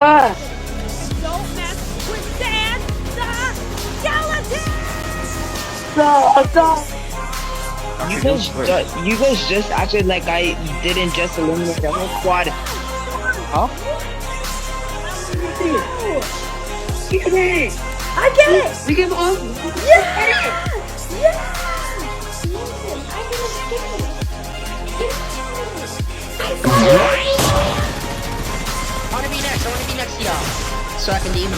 Ah! Don't mess with Dan the skeleton! Stop! You guys, you guys just acted like I didn't just eliminate the whole squad. Huh? Get it! I get it! We can all. Yeah! Yeah! I wanna be next. I wanna be next to y'all. So I can DM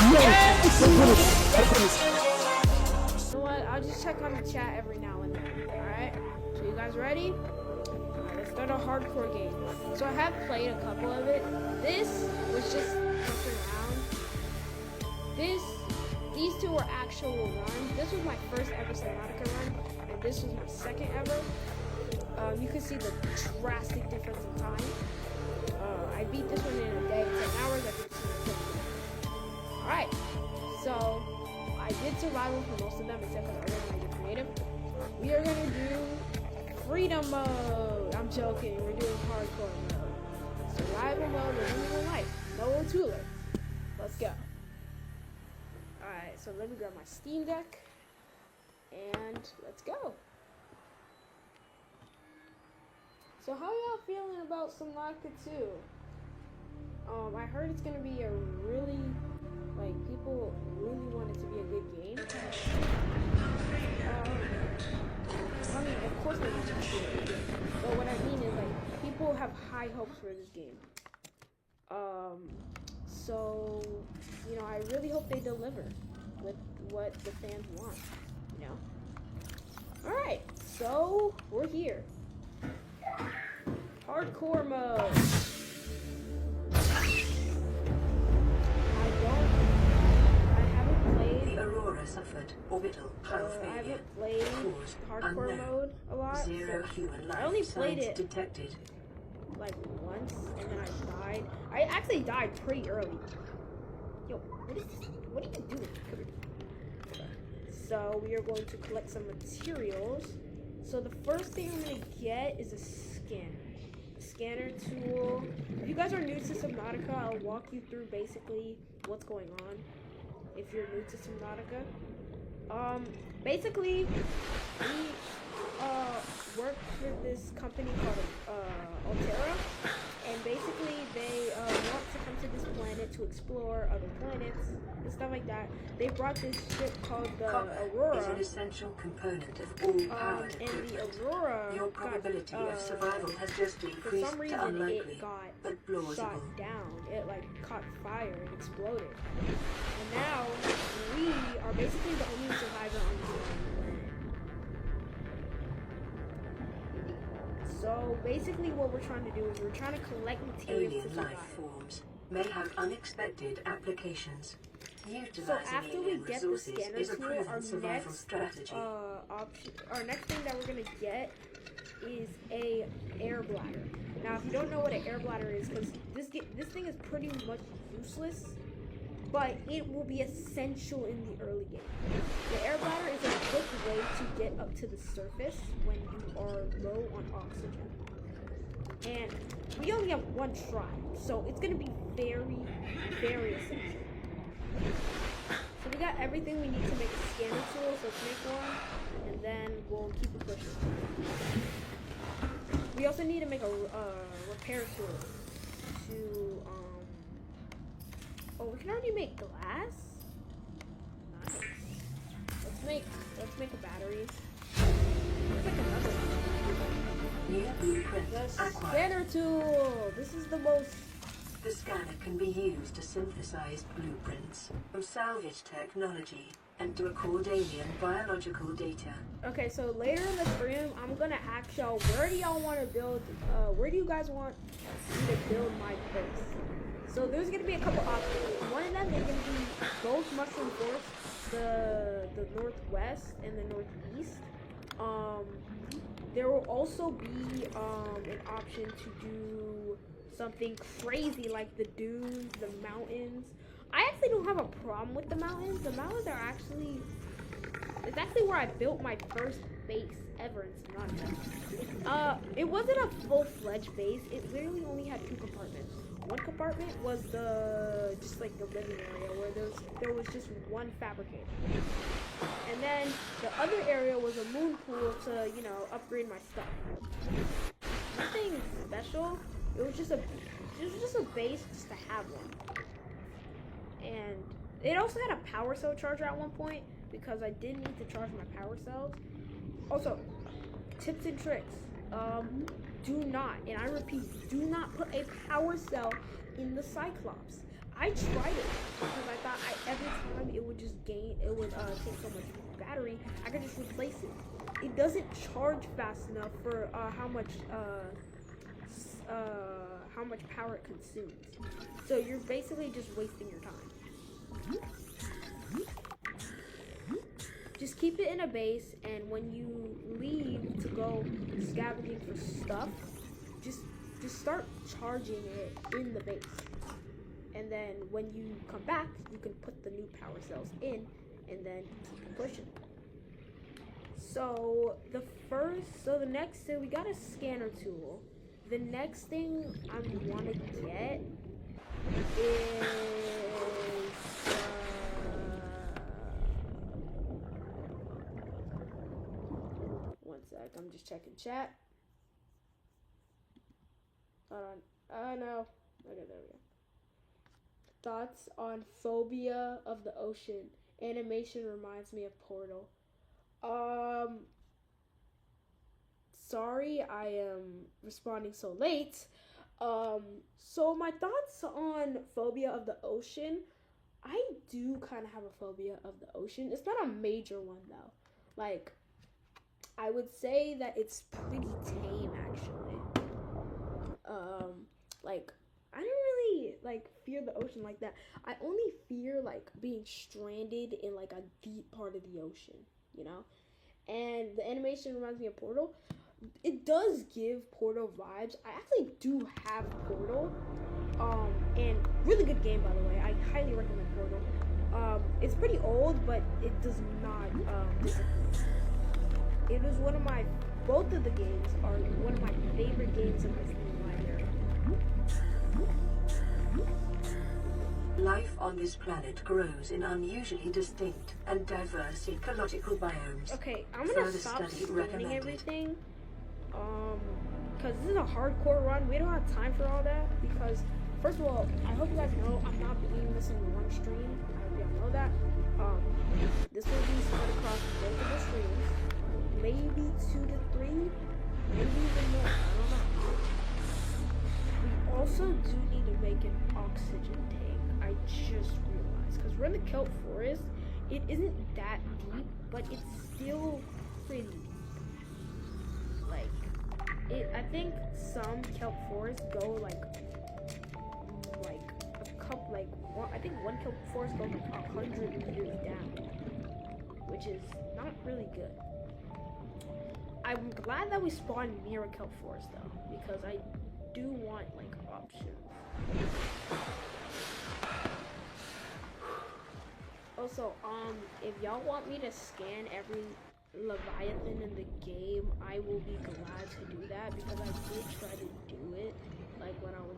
You know what? I'll just check on the chat every now and then. Alright? So you guys ready? Alright, let's start a hardcore game. So I have played a couple of it. This was just fucking around. These two were actual runs. This was my first ever Subnautica run, and this was my second ever. You can see the drastic difference in time. I beat this one in a day, 10 hours. I beat this one in 15 minutes. Alright, so I did survival for most of them, except for the other one I did creative. We are gonna do freedom mode. I'm joking, we're doing hardcore mode. Survival mode, living your life. No tutor. Let's go. Alright, so let me grab my Steam Deck, and let's go. So how y'all feeling about Subnautica 2? I heard it's gonna be a really, people really want it to be a good game. I mean, of course they want it to be a good game. But what I mean is, people have high hopes for this game. So, I really hope they deliver with what the fans want, Alright, so, we're here. Hardcore mode. I haven't played. The Aurora suffered orbital hull failure. I haven't played hardcore unknown. mode a lot. Zero human life I only played signs it detected. like once, and then I died. I actually died pretty early. Yo, what is this? What are you doing? Come here. So we are going to collect some materials. So the first thing I'm gonna get is a scanner. Scanner tool. If you guys are new to Subnautica, I'll walk you through basically what's going on. If you're new to Subnautica, basically we work for this company called Altera, and basically they want to come to this planet to explore other planets and stuff like that. They brought this ship called the Aurora. Is an essential component of all powered And the equipment. Aurora Your probability got, of survival has just for increased some to reason unlikely, it got but plausible. shot down. It caught fire and exploded. And now we are basically the only survivor on this planet. So basically what we're trying to do is we're trying to collect materials to Alien survive. life forms may have unexpected applications. Utilizing So after we alien get the resources scanner is a tool, proven our survival next strategy. our next thing that we're gonna get is a air bladder. Now, if you don't know what an air bladder is, because this thing is pretty much useless, but it will be essential in the early game. The air bladder is a quick way to get up to the surface when you are low on oxygen. And we only have one try, so it's gonna be very, very essential. So we got everything we need to make a scanner tool, so let's make one, and then we'll keep it pushing. We also need to make a repair tool to, oh, we can already make glass? Nice. Let's make a battery. Let's make another one. New blueprint The acquired. scanner tool! This is the most... The scanner can be used to synthesize blueprints from salvage technology and to record alien biological data. Okay, so later in the stream, I'm gonna ask y'all, where do y'all want to build, where do you guys want me to build my base? So there's gonna be a couple options. One of them is gonna be both Mushroom Forest, the northwest and the northeast. There will also be an option to do something crazy like the dunes, the mountains. I actually don't have a problem with the mountains. The mountains are actually, it's actually where I built my first base ever in Subnautica. It wasn't a full-fledged base. It literally only had 2 compartments. one compartment was just like the living area where there was just one fabricator. And then the other area was a moon pool to, you know, upgrade my stuff. Nothing special. It was just a base just to have one. And it also had a power cell charger at one point because I did need to charge my power cells. Also, tips and tricks. Do not, and I repeat, do not put a power cell in the Cyclops. I tried it because I thought every time it would take so much battery, I could just replace it. It doesn't charge fast enough for how much power it consumes. So you're basically just wasting your time. Just keep it in a base, and when you leave to go scavenging for stuff, just start charging it in the base. And then when you come back, you can put the new power cells in, and then keep pushing. So the next thing, we got a scanner tool. The next thing I want to get is one sec, I'm just checking chat. Hold on. Oh no. Okay, there we go. Thoughts on phobia of the ocean. Animation reminds me of Portal. Sorry I am responding so late. So my thoughts on phobia of the ocean. I do kind of have a phobia of the ocean. It's not a major one though. Like, I would say that it's pretty tame actually. Like, I don't really like fear the ocean like that. I only fear like being stranded in like a deep part of the ocean, you know? And the animation reminds me of Portal. It does give Portal vibes. I actually do have Portal. And really good game, by the way. I highly recommend Portal. It's pretty old, but it does not disappoint. It was both of the games are one of my favorite games in my Steam library. Life on this planet grows in unusually distinct and diverse ecological biomes. Okay, I'm gonna Further stop study scanning recommended. everything. Because this is a hardcore run. We don't have time for all that. Because, first of all, I hope you guys know I'm not doing this in one stream. I hope y'all know that. This will be spread across multiple streams. Maybe 2 to 3. Maybe even more. I don't know. We also do need to make an oxygen tank. I just realized. Because we're in the kelp forest. It isn't that deep, but it's still pretty deep. I think some kelp forests go like a couple, I think one kelp forest goes like 100 meters down, which is not really good. I'm glad that we spawned near a kelp forest though, because I do want like options. Also, if y'all want me to scan every Leviathan in the game, I will be glad to do that, because I did try to do it like when I was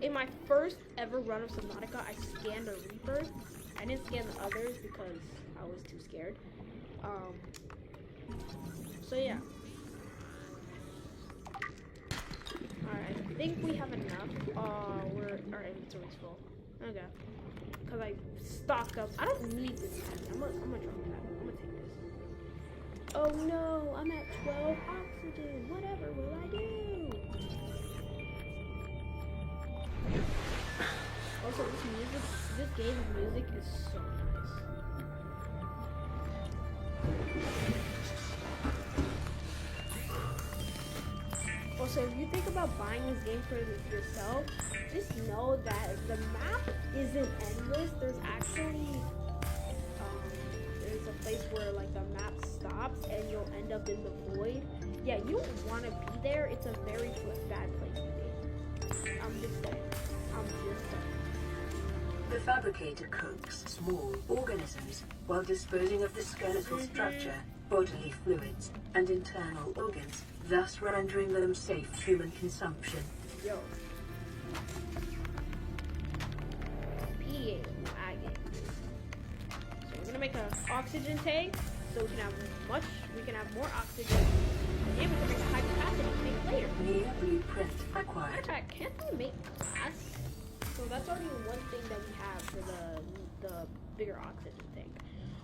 in my first ever run of Subnautica. I scanned a Reaper. I didn't scan the others because I was too scared. So yeah. Alright, I think we have enough. Our inventory's full. Okay. Because I stocked up. I don't need this tank. I'm gonna drop that. I'm gonna take this. Oh no, I'm at 12 oxygen. Whatever will I do? Also, this game's music is so nice. Also, if you think about buying this game for yourself, just know that the map isn't endless. There's actually there's a place where like the map stops and you'll end up in the void. Yeah, you don't want to be there. It's a very bad place to be. I'm just saying. The fabricator cooks small organisms while disposing of the skeletal structure, bodily fluids, and internal organs, thus rendering them safe for human consumption. Yo, PA lagging. So we're gonna make an oxygen tank so we can have more oxygen. And we can make a high capacity tank later. New blueprint Matter acquired. of fact, can't we make glass? So that's already one thing that we have for the bigger oxygen tank.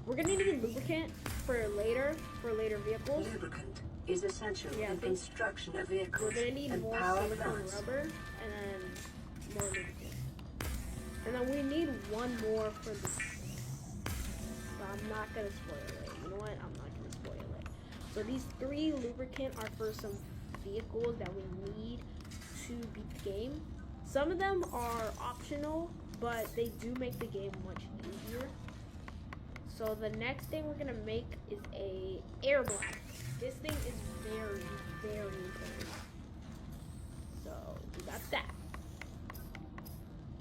We're gonna need lubricant for later vehicles. Lubricant is essential Yeah, in construction of We're vehicles gonna need and more power silicone plants. rubber and then more lubricant. And then we need one more for the. But I'm not gonna spoil it. You know what? I'm not gonna spoil it. So these 3 lubricant are for some vehicles that we need to beat the game. Some of them are optional, but they do make the game much easier. So the next thing we're gonna make is a air blast. This thing is very, very important. So we got that.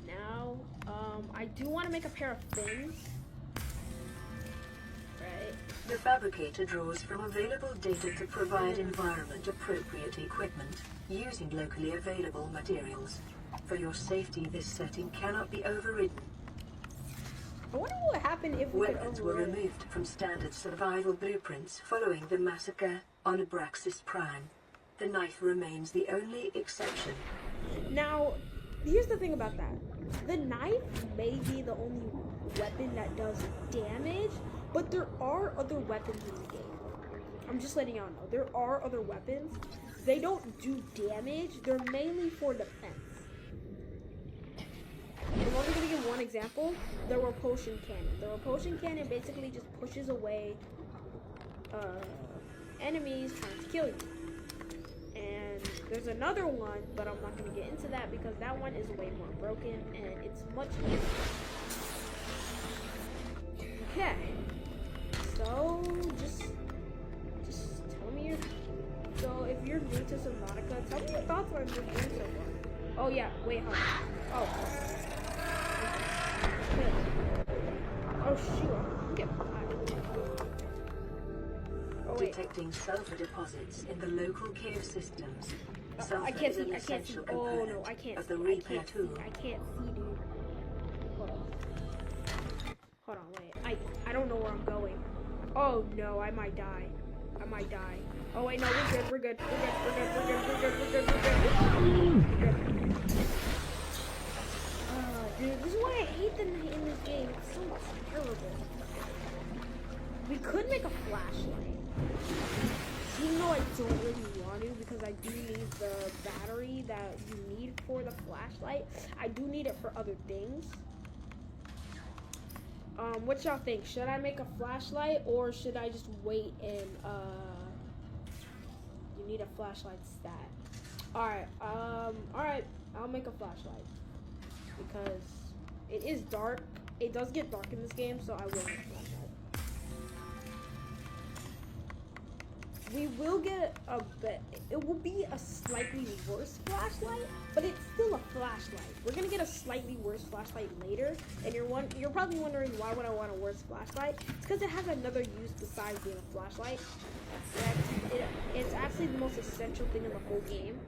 Now, I do want to make a pair of fins. Right. The fabricator draws from available data to provide environment-appropriate equipment using locally available materials. For your safety, this setting cannot be overridden. I wonder what would happen if we could Weapons were override it. removed from standard survival blueprints following the massacre on Abraxas Prime. The knife remains the only exception. Now, here's the thing about that. The knife may be the only weapon that does damage, but there are other weapons in the game. I'm just letting y'all know. There are other weapons. They don't do damage. They're mainly for defense. I'm only going to give one example. The repulsion cannon. The repulsion cannon basically just pushes away enemies trying to kill you. And there's another one, but I'm not going to get into that because that one is way more broken and it's much easier. Okay. So, just tell me your... So, if you're new to Subnautica, tell me your thoughts on this game so far. Oh, yeah. Wait, hold on. Oh. Oh, shoot. I'm getting fired. Oh, wait. Detecting sulfur deposits in the local cave systems. I Sulfur can't is an see. I can't see. essential Oh, component no. I can't of see. the I repair can't see. tool. I can't see, dude. Hold on. Hold on, wait. I don't know where I'm going. Oh, no. I might die. I might die. Oh, wait. No, we're good. We're good. We're good. We're good. We're good. We're good. We're good. We're good. Dude, this is why I hate them in this game. It's so terrible. We could make a flashlight. Even though I don't really want to because I do need the battery that you need for the flashlight. I do need it for other things. What y'all think? Should I make a flashlight or should I just wait and you need a flashlight stat. Alright, I'll make a flashlight. Because it is dark. It does get dark in this game, so I will make a flashlight. We will get a bit. It will be a slightly worse flashlight, but it's still a flashlight. We're gonna get a slightly worse flashlight later, and you're probably wondering why would I want a worse flashlight? It's because it has another use besides being a flashlight. It's actually the most essential thing in the whole game.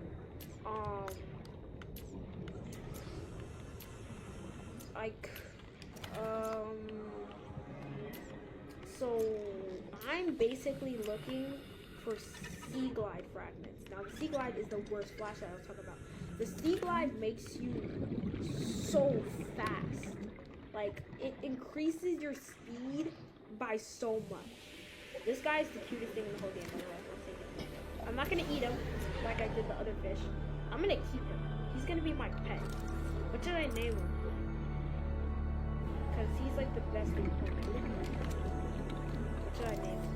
So I'm basically looking for sea glide fragments. Now the sea glide is the worst flashlight I was talking about. The sea glide makes you so fast. Like it increases your speed by so much. This guy is the cutest thing in the whole game, by the way. I'll take it. I'm not gonna eat him like I did the other fish. I'm gonna keep him. He's gonna be my pet. What should I name him? Because he's like the best thing for me. What should I name him?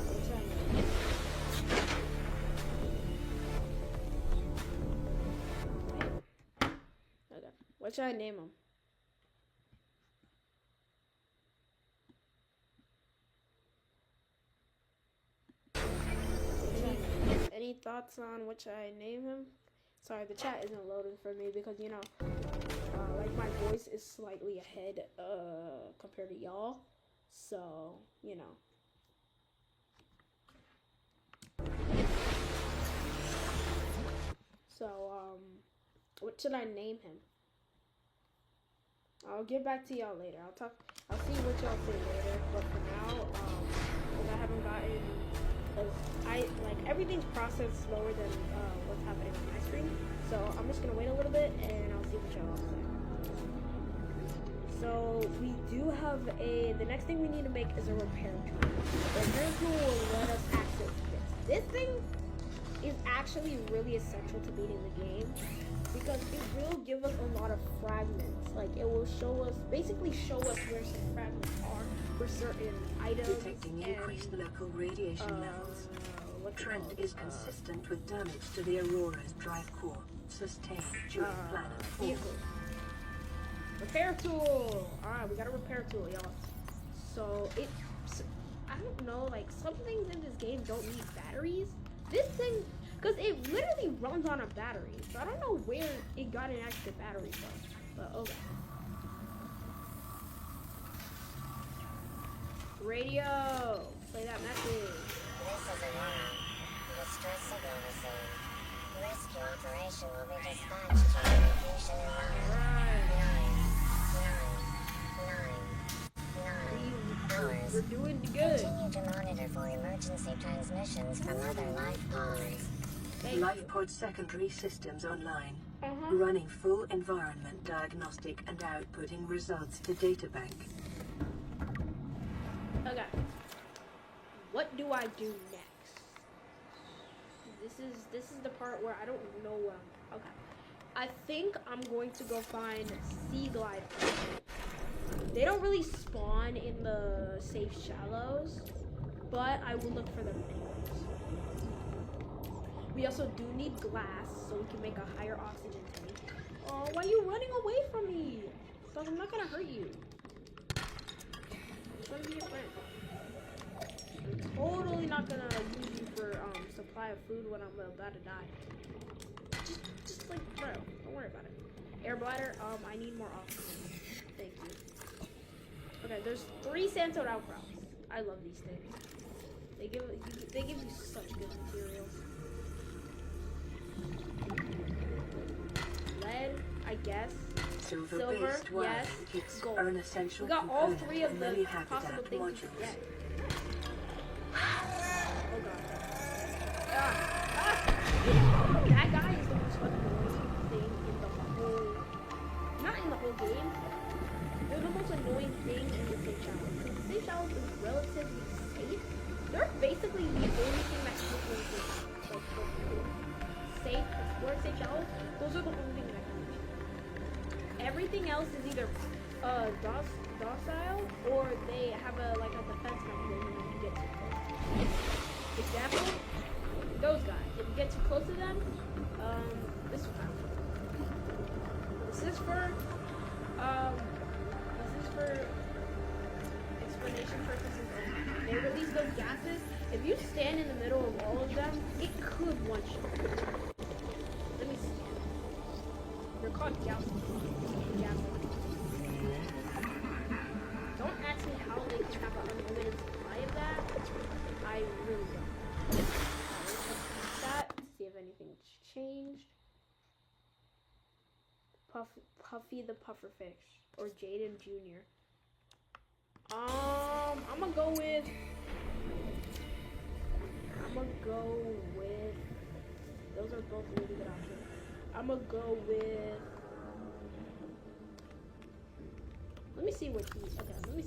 What should I name him? Okay. What should I name him? Any thoughts on what should I name him? Sorry, the chat isn't loading for me because, you know, like my voice is slightly ahead compared to y'all. So, you know. What should I name him? I'll get back to y'all later. I'll see what y'all say later. But for now, because I haven't gotten, everything's processed slower than what's happening on my screen. So I'm just gonna wait a little bit and I'll see what y'all say. So we do have the next thing we need to make is a repair tool. The repair tool will let us access this. This thing is actually really essential to beating the game because it will give us a lot of fragments. Like it will basically show us where some fragments are for certain items. Detecting increased local radiation levels. Trend is consistent with damage to the Aurora's drive core sustained during planet fall. Repair tool. Alright, we got a repair tool, y'all. So I don't know, like some things in this game don't need batteries. This thing, because it literally runs on a battery. So I don't know where it got an extra battery from. But okay. Radio. Play that message. This is Aurora. Distress signal received. Rescue operation will be dispatched to your location in 9 hours. We're doing good. Continue to monitor for emergency transmissions from other life pods. Life pod secondary systems online. Running full environment diagnostic and outputting results to databank. Okay. What do I do next? This is the part where I don't know where I'm. Okay. I think I'm going to go find sea gliders. They don't really spawn in the safe shallows, but I will look for them anyways. We also do need glass, so we can make a higher oxygen tank. Oh, why are you running away from me? Dog, I'm not gonna hurt you. I'm trying to be your friend. I'm totally not gonna use you for supply of food when I'm about to die. Just like, bro, don't worry about it. Air bladder, I need more oxygen. Thank you. Okay, there's 3 sandstone outcrops. I love these things. They give you such good materials. Lead, I guess. Silver, yes. Gold. An essential We got all component 3 of the many possible habitat things we modules. could get. Oh god. That guy is the most annoying thing in the whole, not in the whole game. They're the most annoying thing in the safe shallows. The safe shallows is relatively safe. They're basically the only thing that keeps them safe. Explore safe shallows. Those are the only things that can reach. Everything else is either docile or they have a defense mechanism when you get too close. Example, those guys. If you get too close to them, this is for explanation purposes only. They release those gases. If you stand in the middle of all of them, it could one-shot. Let me see. They're called gases. Don't ask me how they can have an unlimited supply of that. I really don't. That. See if anything's changed. Puffy the Pufferfish or Jaden Jr. I'm gonna go with. Those are both really good options. I'm gonna go with. Let me see what he. Okay, let me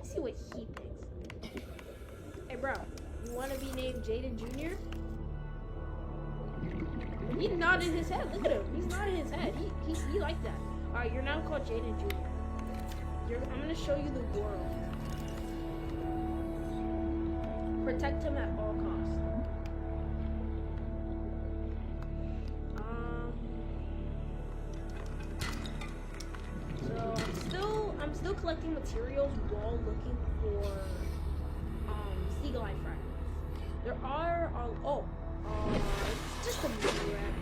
see what he thinks. Hey, bro, you want to be named Jaden Jr.? He nodded his head. Look at him. He's nodding his head. He liked that. All right, you're now called Jaden Jr. I'm gonna show you the world. Protect him at all costs. So I'm still collecting materials while looking for sea glide fragments. There are it's just a mini wreck.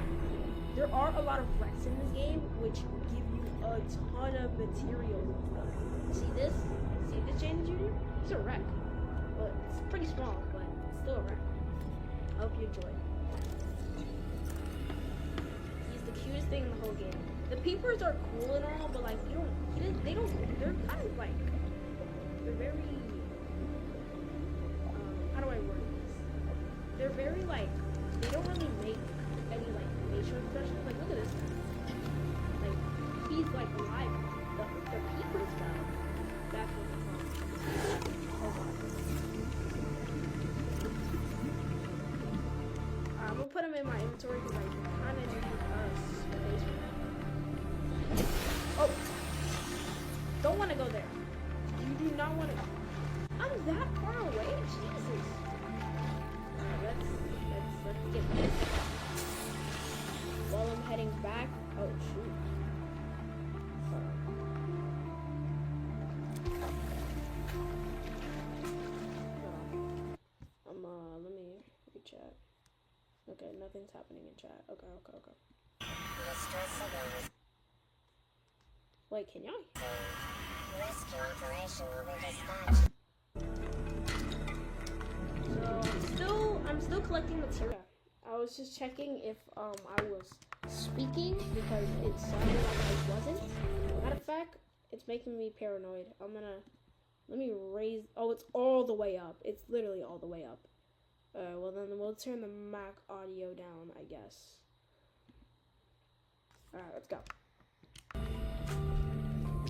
There are a lot of wrecks in this game which give you a ton of materials. See this? See this, Jaden Jr.? It's a wreck. Well, it's pretty small, but it's still a wreck. I hope you enjoy it. He's the stupidest thing in the whole game. The papers are cool and all, but like they don't. They're kind of like they're very. How do I word this? They're very like they don't really make any like facial expressions. Like look at this guy. Like he's like alive. The papers guy. That's what it's called. Oh god. I'm gonna put him in my inventory because I kind of need space for him. Oh! Don't want to go there. You do not want to. I'm that far away? Jesus. Alright, let's get this. While I'm heading back. Oh, shoot. Let me read chat. Okay, nothing's happening in chat. Okay. Distress signal is Wait, can y'all? rescue operation will be dispatched. So I'm still collecting material. I was just checking if I was speaking because it sounded like I wasn't. Matter of fact, it's making me paranoid. Let me raise. Oh, it's all the way up. It's literally all the way up. Well then we'll turn the Mac audio down, I guess. Alright, let's go.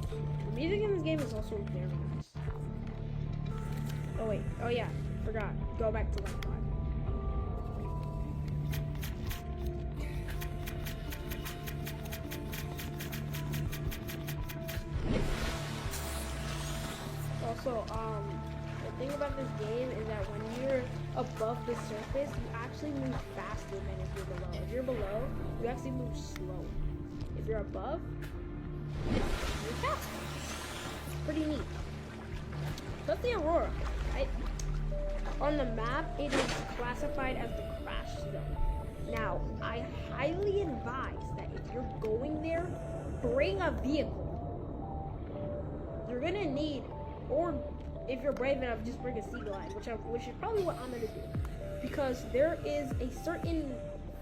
The music in this game is also very nice. Oh wait, oh yeah, forgot. Go back to line 5. Also, the thing about this game is that when you're above the surface, you actually move faster than if you're below. If you're below, you actually move slow. If you're above, you move faster. Pretty neat. That's the Aurora, right? On the map, it is classified as the crash zone. Now, I highly advise that if you're going there, bring a vehicle. You're gonna need, or if you're brave enough, just bring a sea glide, which is probably what I'm gonna do, because there is a certain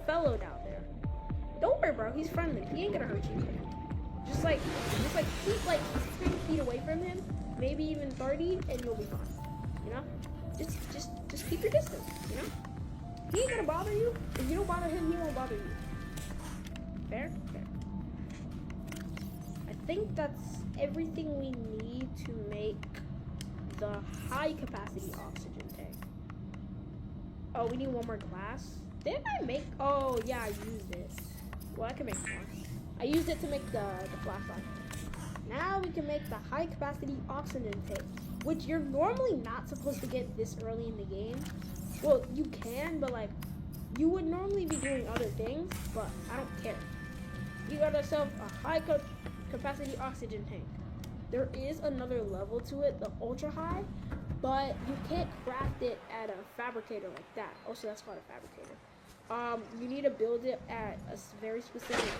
fellow down there. Don't worry, bro. He's friendly. He ain't gonna hurt you. Just like keep like 10 feet away from him, maybe even 30, and you'll be fine. You know, just keep your distance. You know, he ain't gonna bother you. If you don't bother him, he won't bother you. Fair. I think that's everything we need to make the high capacity oxygen tank. Oh, we need one more glass. Didn't I make? Oh yeah, I used it. Well, I can make more. I used it to make the flashlight. Now we can make the high capacity oxygen tank, which you're normally not supposed to get this early in the game. Well, you can, but like you would normally be doing other things, but I don't care. You got yourself a high capacity oxygen tank. There is another level to it, the ultra high, but you can't craft it at a fabricator like that. Also, that's called a fabricator. You need to build it at a very specific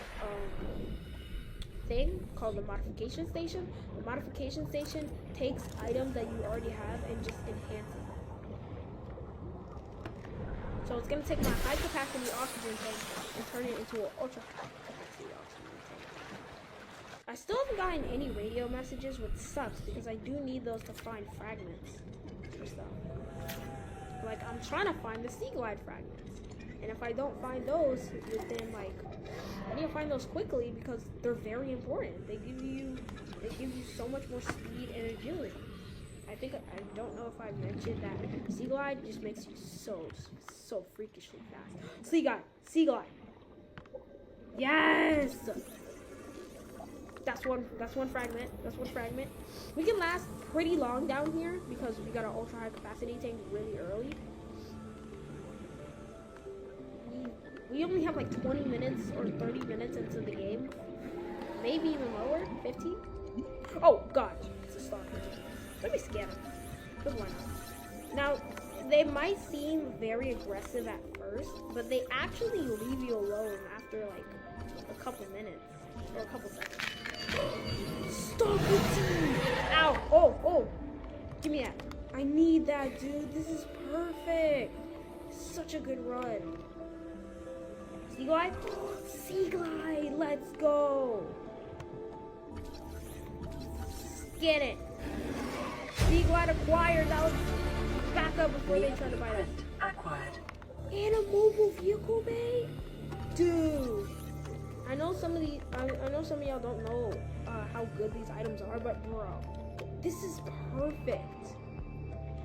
thing called the modification station. The modification station takes items that you already have and just enhances them. So it's gonna take my high capacity oxygen tank and turn it into an ultra high capacity oxygen tank. I still haven't gotten any radio messages, which sucks because I do need those to find fragments for stuff. Like I'm trying to find the sea glide fragments. And if I don't find those within like, I need to find those quickly because they're very important. They give you so much more speed and agility. I don't know if I mentioned that sea glide just makes you so freakishly fast. Sea glide. Yes. That's one fragment. We can last pretty long down here because we got our ultra high capacity tank really early. We only have like 20 minutes or 30 minutes into the game. Maybe even lower, 15. Oh god, it's a stalker. Let me scan him. Good one. Now, they might seem very aggressive at first, but they actually leave you alone after like a couple minutes or a couple seconds. Stop it! Ow! Oh! Give me that. I need that, dude. This is perfect. Such a good run. Sea glide? Sea glide, let's go. Get it. Sea glide acquired. That was back up before they tried to bite us. Acquired. And a mobile vehicle bay? Dude. I know some of y'all don't know how good these items are, but bro, this is perfect.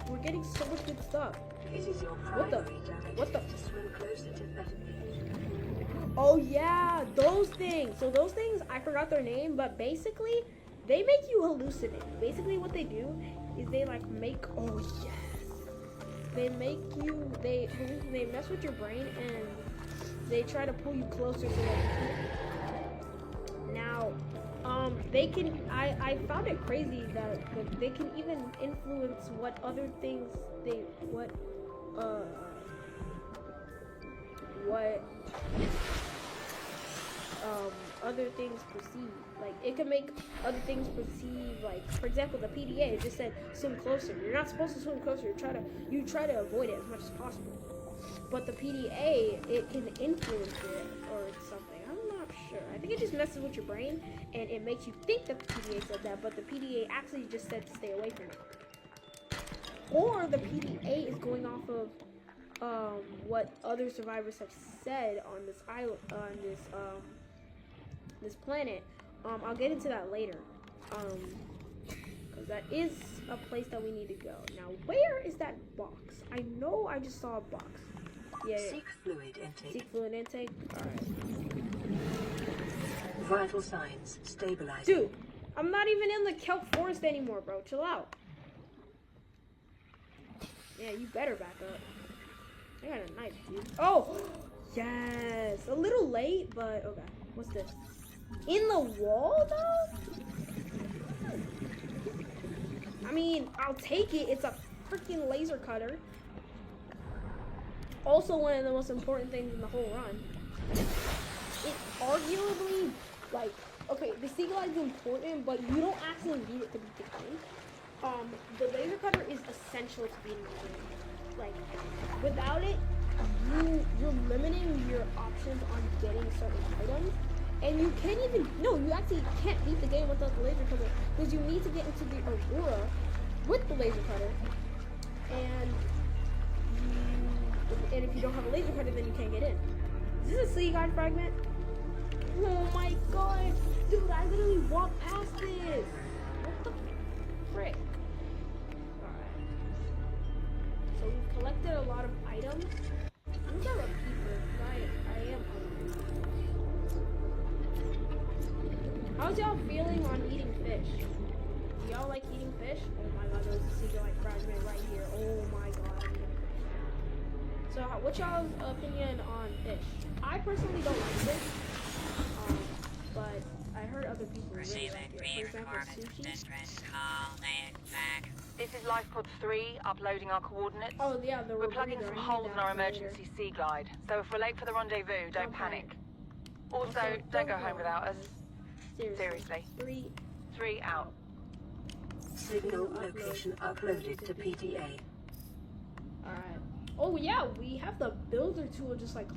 We're getting so much good stuff. It is your What the? primary directive What the? to swim closer to better beach. Oh yeah, those things. So those things, I forgot their name, but basically, they make you hallucinate. Basically, what they do is they like make. Oh yes. They make you. They mess with your brain and they try to pull you closer to them. Now, they can. I found it crazy that they can even influence what other things other things perceive. Like it can make other things perceive. Like for example, the PDA just said swim closer. You're not supposed to swim closer. You try to avoid it as much as possible. But the PDA, it can influence it or something. I'm not sure. I think it just messes with your brain and it makes you think that the PDA said that, but the PDA actually just said to stay away from it. Or the PDA is going off of what other survivors have said on this island, on this planet. I'll get into that later. Because that is a place that we need to go. Now, where is that box? I know I just saw a box. Yeah. Seek fluid intake. Seek fluid intake. Alright. Vital signs stabilizing. Dude, I'm not even in the kelp forest anymore, bro. Chill out. Yeah, you better back up. I got a knife, dude. Oh! Yes! A little late, but okay. What's this? In the wall, though? I mean, I'll take it. It's a freaking laser cutter. Also one of the most important things in the whole run. It's arguably, like, okay, the sea glide is important, but you don't actually need it to beat the game. The laser cutter is essential to beating the game. Like, without it, you're limiting your options on getting certain items. And you can't even, no, you actually can't beat the game without the laser cutter. Because you need to get into the Aurora with the laser cutter. And if you don't have a laser cutter, then you can't get in. Is this a sea glide fragment? Oh my god. Dude, I literally walked past this. What the frick? Alright. So we've collected a lot of items. I'm gonna repeat this. I am hungry. How's y'all feeling on eating fish? Do y'all like eating fish? Oh my god, there's a sea glide fragment right here. Oh my god. So, what's y'all's opinion on fish? I personally don't like fish, but I heard other people really like it. For example, sushi. This is Lifepod 3, uploading our coordinates. Oh yeah, We're plugging some holes in our emergency sea glide, so if we're late for the rendezvous, don't panic. Also, don't go home without us. Seriously. 3 out. Signal location uploaded to PDA. Alright. Oh yeah, we have the builder tool just like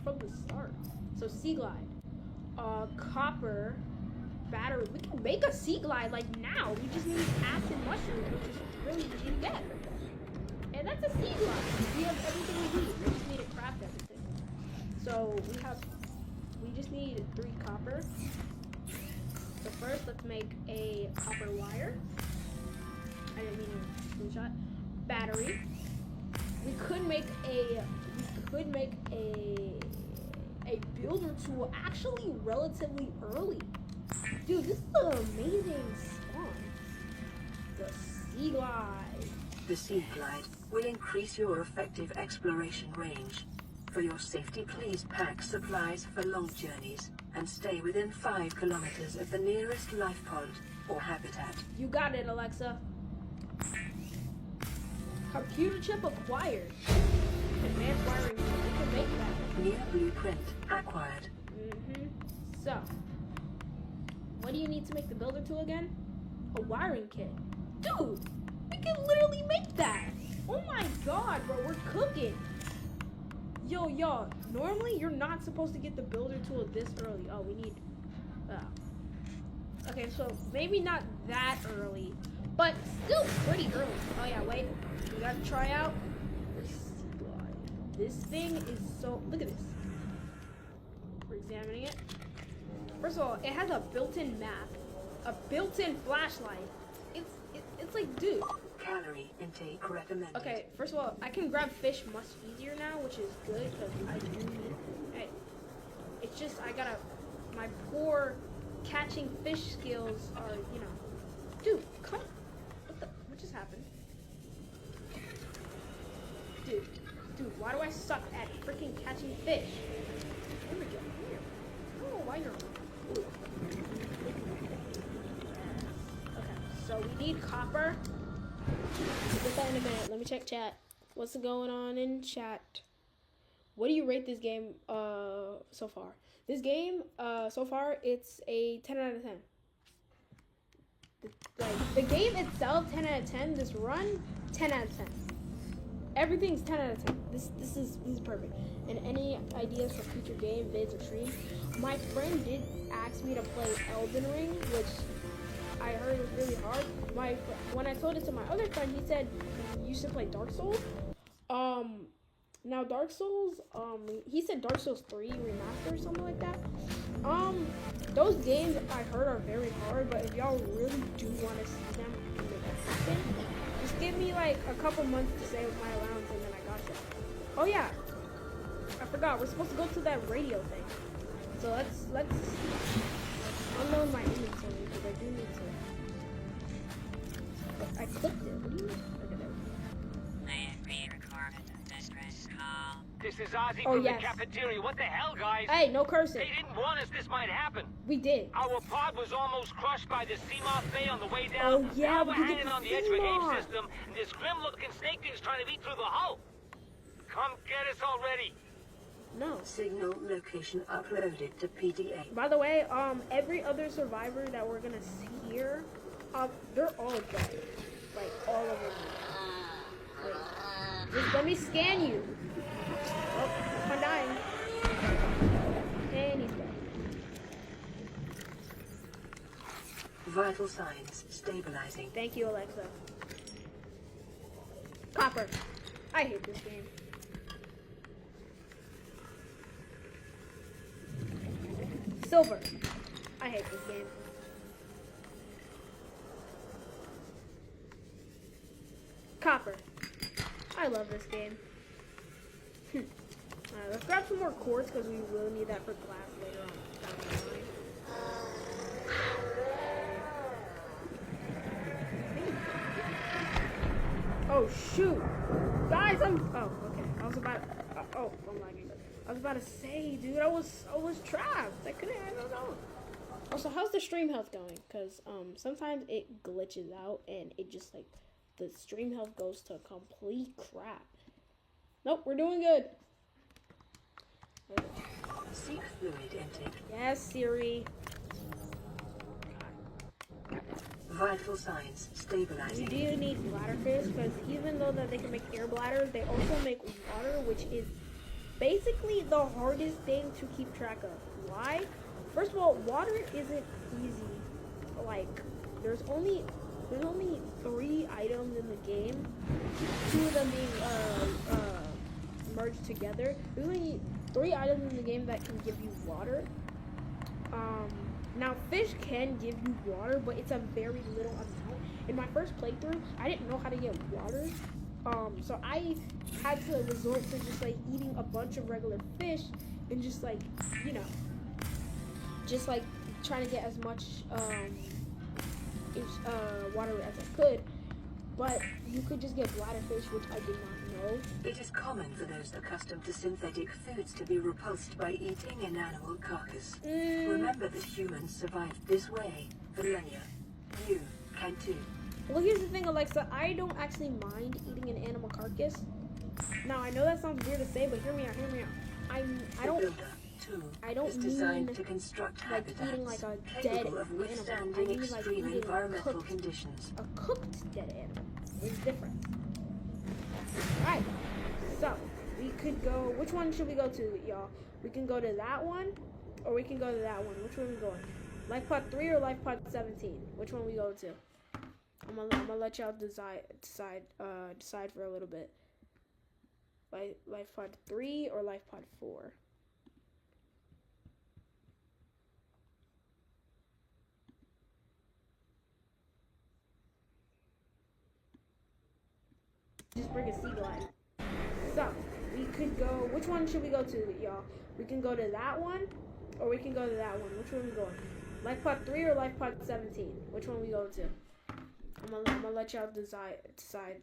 from the start. So sea glide, copper, battery. We can make a sea glide like now. We just need acid mushrooms, which is really easy to get. And that's a sea glide. We have everything we need. We just need to craft everything. So we just need 3 copper. So first, let's make a copper wire. I didn't mean to screenshot. Battery. We could make a builder tool actually relatively early. Dude, this is an amazing spawn. The sea glide. The sea glide will increase your effective exploration range. For your safety, please pack supplies for long journeys and stay within 5 kilometers of the nearest life pod or habitat. You got it, Alexa. Computer chip acquired. Advanced wiring. We can make that. New blueprint acquired. So, what do you need to make the builder tool again? A wiring kit. Dude, we can literally make that. Oh my god, bro, we're cooking. Yo, y'all. Normally, you're not supposed to get the builder tool this early. Oh, we need. Okay, so maybe not that early, but still pretty early. Oh yeah, wait. We gotta try out the sea glide. This thing is so. Look at this. We're examining it. First of all, it has a built-in map, a built-in flashlight. It's like, dude. Calorie intake recommended. Okay, first of all, I can grab fish much easier now, which is good because I do need. Hey, it's just I gotta. My poor catching fish skills are, you know. Dude, come. What just happened? Dude, why do I suck at freaking catching fish? Here we go. Here. I don't know why you're. Ooh. Okay, so we need copper. Get that in a minute. Let me check chat. What's going on in chat? What do you rate this game so far? This game so far it's a 10 out of 10. Like the game itself 10 out of 10. This run 10 out of 10. Everything's 10 out of 10. This is perfect. And any ideas for future game vids or streams? My friend did ask me to play Elden Ring, which I heard was really hard. When I told it to my other friend, he said you should play Dark Souls. Now Dark Souls, he said Dark Souls 3 remaster or something like that. Those games I heard are very hard, but if y'all really do want to see them and make that happen, just give me like a couple months to save my allowance and then I got you. Oh yeah, I forgot, we're supposed to go to that radio thing. So let's unload my inventory because I do need to. I clicked it. What do you mean? Okay, there we go. This is Ozzy Oh, from yes. the cafeteria. What the hell, guys? Hey, no cursing. They didn't warn us this might happen. We did. Our pod was almost crushed by the Seamoth Bay on the way down. Oh, yeah, now we we're did hanging the on the edge of a cave Seamoth. system, and this grim-looking snake thing's trying to eat through the hull. Come get us already. No. Signal location uploaded to PDA. By the way, every other survivor that we're gonna see here, they're all dead. Like, all of them. Wait. Just let me scan you. Oh, I'm dying. And he's dead. Vital signs stabilizing. Thank you, Alexa. Copper. I hate this game. Silver. I hate this game. Copper. I love this game. Alright, let's grab some more quartz because we will need that for glass later on down the line. Oh shoot! Guys, I'm okay. I was about I'm lagging. I was about to say, dude, I was trapped. I don't know. Also, how's the stream health going? Because sometimes it glitches out and it just like the stream health goes to complete crap. Nope, we're doing good. Seek fluid intake. Yes, Siri. Vital signs We stabilizing. do need bladderfish because even though that they can make air bladders, they also make water, which is basically the hardest thing to keep track of. Why? First of all, water isn't easy. Like, there's only 3 items in the game. 2 of them being merged together. There's only 3 items in the game that can give you water. Now fish can give you water, but it's a very little amount. In my first playthrough, I didn't know how to get water. So I had to resort to just like eating a bunch of regular fish and just like, you know, just like trying to get as much water as I could. But you could just get bladderfish, which I did not know. It is common for those accustomed to synthetic foods to be repulsed by eating an animal carcass. Remember that humans survived this way for millennia. You can too. Well, here's the thing, Alexa. I don't actually mind eating an animal carcass. Now, I know that sounds weird to say, but hear me out. I don't. The builder, too, I don't is designed mean, to construct like habitats eating like a dead capable of animal. I withstanding mean like extreme eating environmental cooked, conditions. a cooked dead animal. It's different. Alright, so we could go. Which one should we go to, y'all? We can go to that one, or we can go to that one. Which one are we going? Life pod 3 or life pod 17? Which one we go to? I'm gonna let y'all decide for a little bit. Life pod 3 or life pod 4? Just bring a sea glide. So we could go. Which one should we go to, y'all? We can go to that one, or we can go to that one. Which one are we going? Life pod 3 or life pod 17? Which one we go to? I'm gonna let y'all decide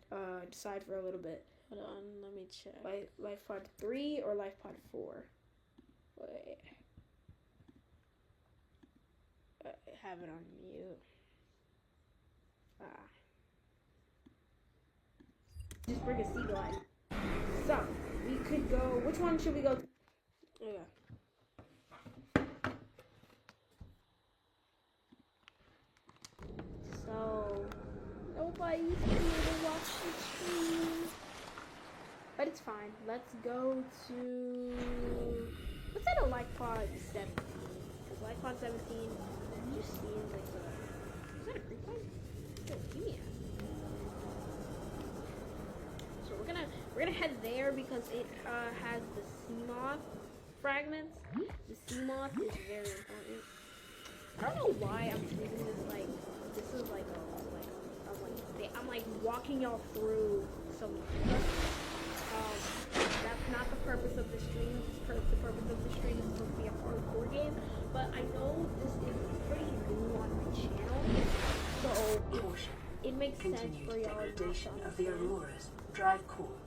for a little bit. Hold on, let me check. Life pod 3 or life pod 4? Wait. Have it on mute. Just bring a sea glide. So we could go. Which one should we go to? Yeah. So nobody's here to watch the stream, but it's fine. Let's go to. Let's say to life pod 17, because life pod 17 just seems like a. Is that a creep line? Yo, give me a. So we're gonna head there because it has the sea moth fragments. The sea moth is very important. I don't know why I'm treating this like this is like I'm like walking y'all through some that's not the purpose of the stream. The purpose of the stream is supposed to be a hardcore game, but I know this is pretty new on my channel, so it makes sense for y'all to Degradation of the Aurora's drive core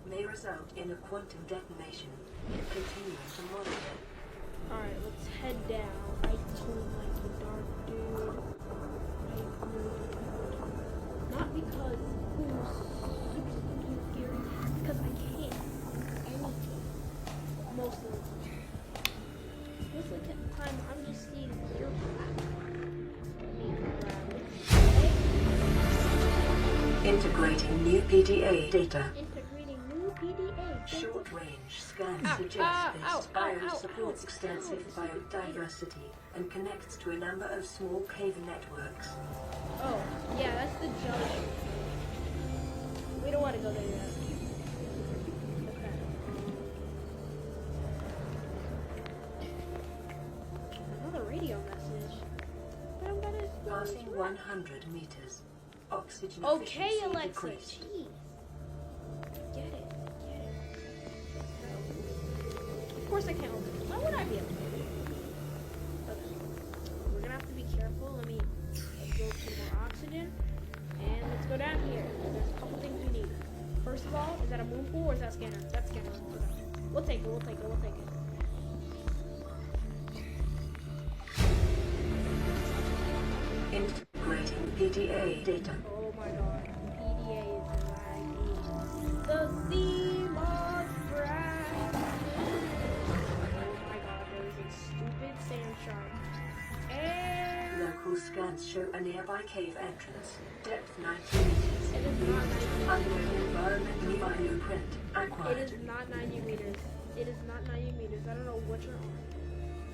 may result in a quantum detonation. Continuing to monitor. Alright, let's head down. I don't like the dark, dude. I really don't. Not because who's super scary, because I can't do anything most of the time. Most of the time, I'm just seeing clear black. Integrating new PDA data. Integrating new PDA data. Short-range scans suggest this bio supports extensive biodiversity and connects to a number of small cave networks. Oh, yeah, that's the jelly. We don't want to go there yet. Okay. Another radio message. But I'm gonna Passing 100 meters. Oxygen okay, efficiency Alexa. decreased. Jeez. Get it. Of course I can't open it. Why would I be able to open it? Okay. We're gonna have to be careful. Let's go to more oxygen. And let's go down here. There's a couple things we need. First of all, is that a moon pool or is that a scanner? That's a scanner. We'll take it. Integrating PDA data. Oh my god. PDA is lagging. The sea moth fragment. Oh my god, there is a stupid sand shark. And Local scans show a nearby cave entrance. Depth 90 meters. it is not 90 meters. Unknown environmental blueprint acquired. It is not 90 meters. It is not 90 meters. I don't know what you're on.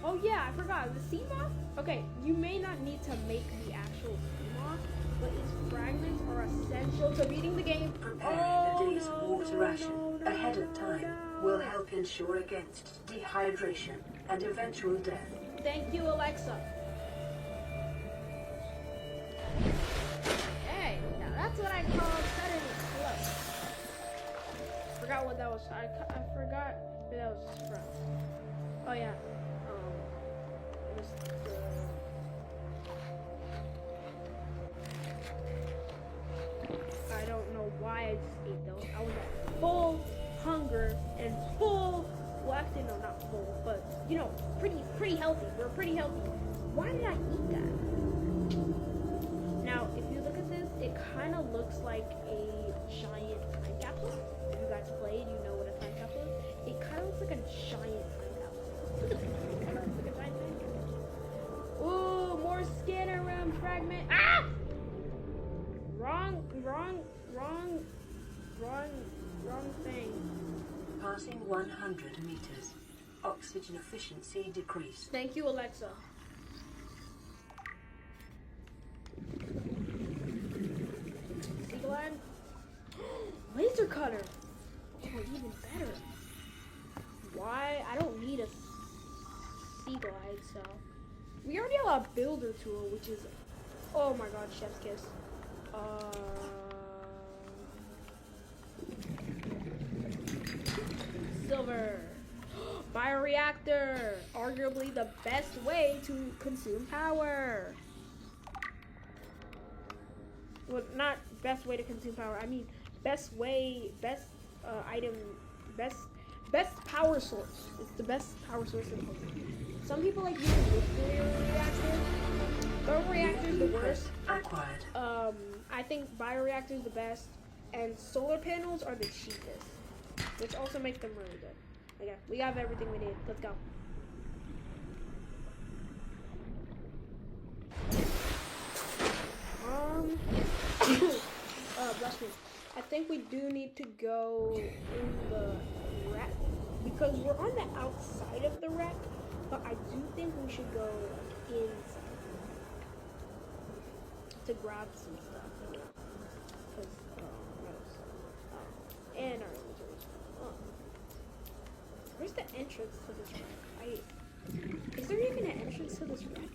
Oh yeah, I forgot. The sea moth? Okay, you may not need to make the actual sea moth, but its fragments are essential to beating the game. Preparing a day's water ration ahead of time will help ensure against dehydration and eventual death. Thank you, Alexa. Hey, now that's what I call cutting it close. Forgot what that was. I forgot where that was from. Oh yeah. It was I don't know why I just ate those. I was at full hunger and full. Well, actually, no, not full, but you know, pretty healthy. We're pretty healthy. Why did I eat that? Now, if you look at this, it kind of looks like a giant time capsule. If you guys played, you know what a time capsule is. It kind of looks like a giant time capsule. Look at this. It kind of looks like a giant time capsule. Ooh, more scanner room fragment. Ah! Wrong thing. Passing 100 meters. Oxygen efficiency decreased. Thank you, Alexa. Sea glide? Laser cutter. Oh, even better. Why? I don't need a sea glide, so we already have a builder tool, which is, oh my god, chef's kiss. Silver. Bioreactor. Arguably the best way to consume power. Well, not best way to consume power. I mean, best way, best item, best power source. It's the best power source in the world. Some people like using nuclear reactors. Bioreactor is the worst. Acquired. I think bioreactor is the best, and solar panels are the cheapest, which also makes them really good. Okay, we have everything we need. Let's go. Bless me. I think we do need to go in the wreck because we're on the outside of the wreck, but I do think we should go inside to grab some stuff. Because, and our inventories. Where's the entrance to this wreck? Is there even an entrance to this wreck?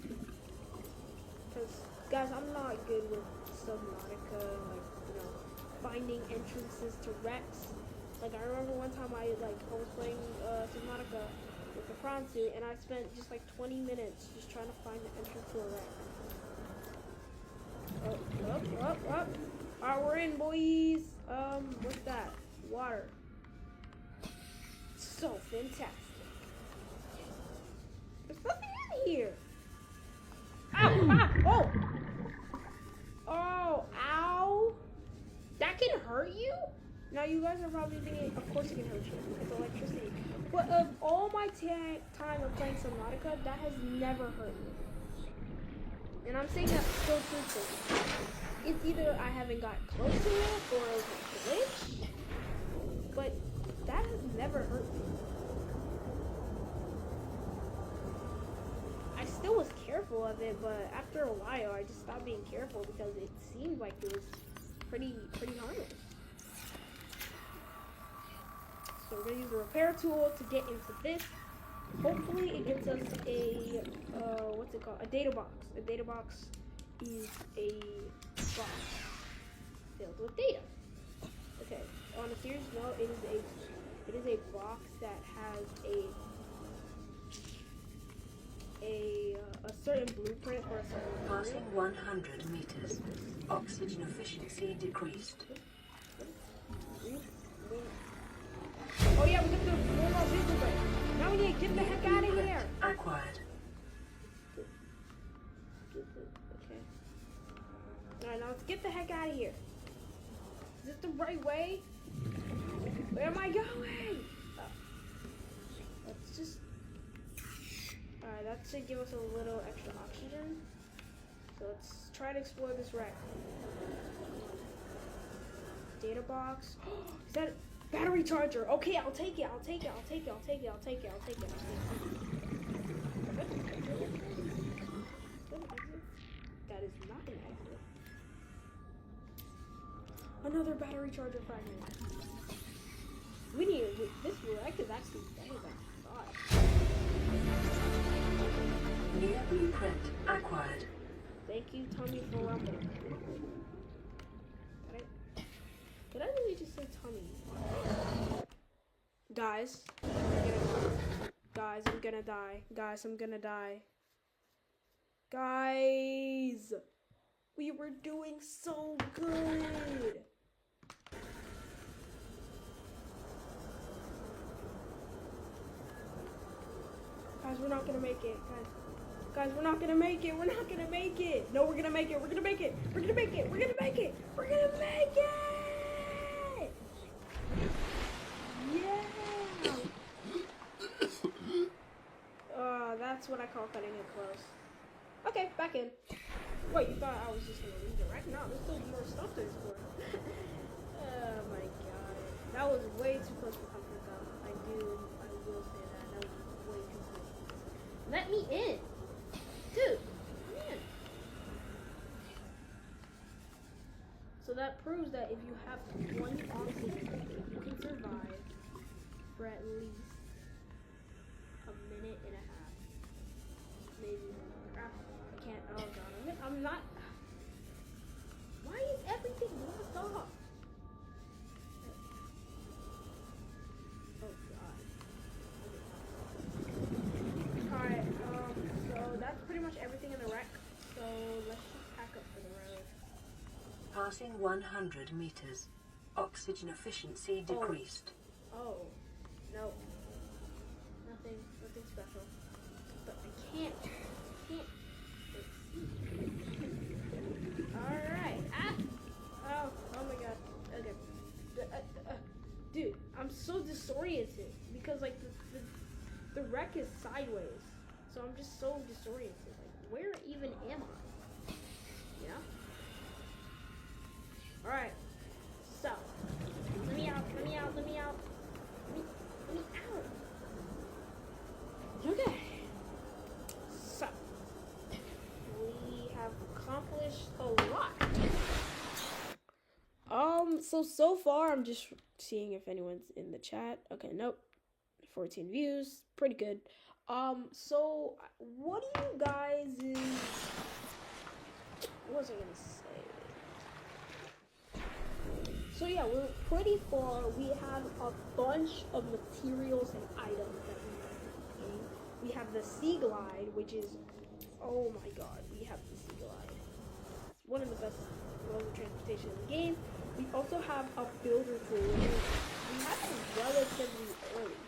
Because, guys, I'm not good with Subnautica, like, you know, finding entrances to wrecks. Like, I remember one time I was playing Subnautica with the prawn suit, and I spent just like 20 minutes just trying to find the entrance to a wreck. Up. Alright, we're in, boys. What's that? Water. So fantastic. There's nothing in here. Ow! Oh, ow! That can hurt you? Now you guys are probably thinking, of course it can hurt you. It's electricity. But of all my time of playing Subnautica, that has never hurt me. And I'm saying that so truthfully. It's either I haven't got close to it or it was a glitch. But that has never hurt me. I still was careful of it, but after a while I just stopped being careful because it seemed like it was pretty harmless. So we're gonna use the repair tool to get into this. Hopefully it gets us a what's it called? A data box. A data box is a box filled with data. Okay. On a serious note, it is a box that has a certain blueprint for a certain Passing 100 meters. Oxygen efficiency decreased. Oh yeah, we got the normal vehicle break. Now we need to get the heck out of here. Acquired. Okay. Alright, now let's get the heck out of here. Is this the right way? Where am I going? Let's just... Alright, that should give us a little extra oxygen. So let's try to explore this wreck. Data box. Is that... Battery charger. Okay, I'll take it. That is not an exit. Another battery charger fragment. We need this wreck is actually better than I thought. New blueprint acquired. Thank you, Tommy, for welcome. Did I really just say Tommy? Guys, I'm gonna die. Guys, we were doing so good. Guys, we're not gonna make it. Guys, we're not gonna make it. No, we're gonna make it. We're gonna make it. Yeah. That's what I call cutting it close. Okay, back in. Wait, you thought I was just gonna redirect? No, there's still more stuff to explore. Oh my god. That was way too close for comfort though. I I will say that. That was way too quick. Let me in! Dude, come in. So that proves that if you have 20 oxygen, you can survive for at least a minute and a half. Maybe more. I can't, oh god, I'm not. Why is everything locked off? Oh god. Alright, so that's pretty much everything in the wreck. So let's just pack up for the road. Passing 100 meters. Oxygen efficiency decreased. Oh, no. Nothing special. But I can't. Alright. Oh my god. Okay. Dude, I'm so disoriented because like the wreck is sideways. So I'm just so disoriented. Like, where even am I? You know? Alright. So, let me out. Okay. So, we have accomplished a lot. So far I'm just seeing if anyone's in the chat. Okay, nope. 14 views, pretty good. So what do you guys what was I gonna say? So yeah, we're pretty far. We have a bunch of materials and items that we have in the game. We have the Sea Glide, which is, oh my god, we have the Sea Glide. It's one of the best modes of transportation in the game. We also have a builder tool, which we have it relatively early.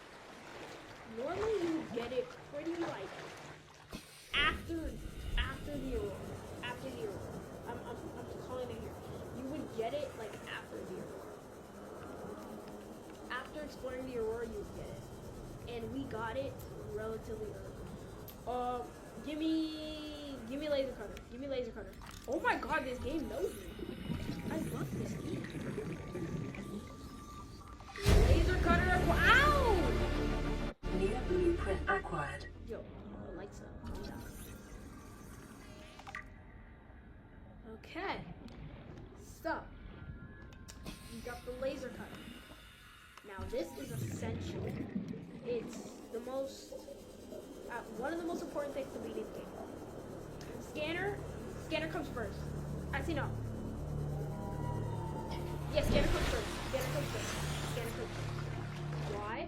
Normally you get it pretty like after the Aurora. I'm calling it here. You would get it like after the Aurora. After exploring the Aurora, you would get it. And we got it relatively early. Give me laser cutter. Oh my god, this game knows me. I love this game. Laser cutter, ow! New blueprint acquired. Yo, Alexa, calm down. Okay. So, we got the laser cutter. Now this is essential. It's the most, one of the most important things to beating the game. Scanner comes first. Actually, no. Yes, scanner comes first. Why?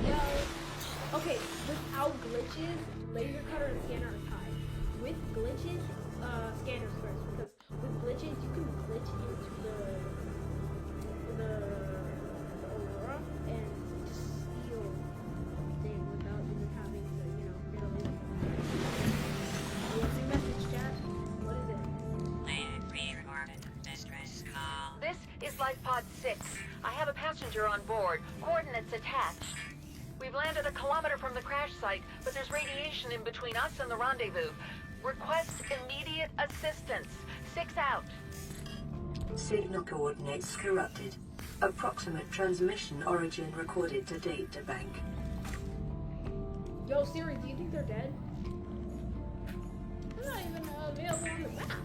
Well, okay, without glitches, laser cutter and scanner are tied. With glitches, scanner's first, because with glitches, you can glitch into the Aurora and just steal things without even having to, get a laser cutter. What's your message, chat? What is it? This is Life Pod 6. I have a passenger on board. Coordinates attached. We've landed a kilometer from the crash site, but there's radiation in between us and the rendezvous. Request immediate assistance. 6 out. Signal coordinates corrupted. Approximate transmission origin recorded to data bank. Yo, Siri, do you think they're dead? They're not even available on the map.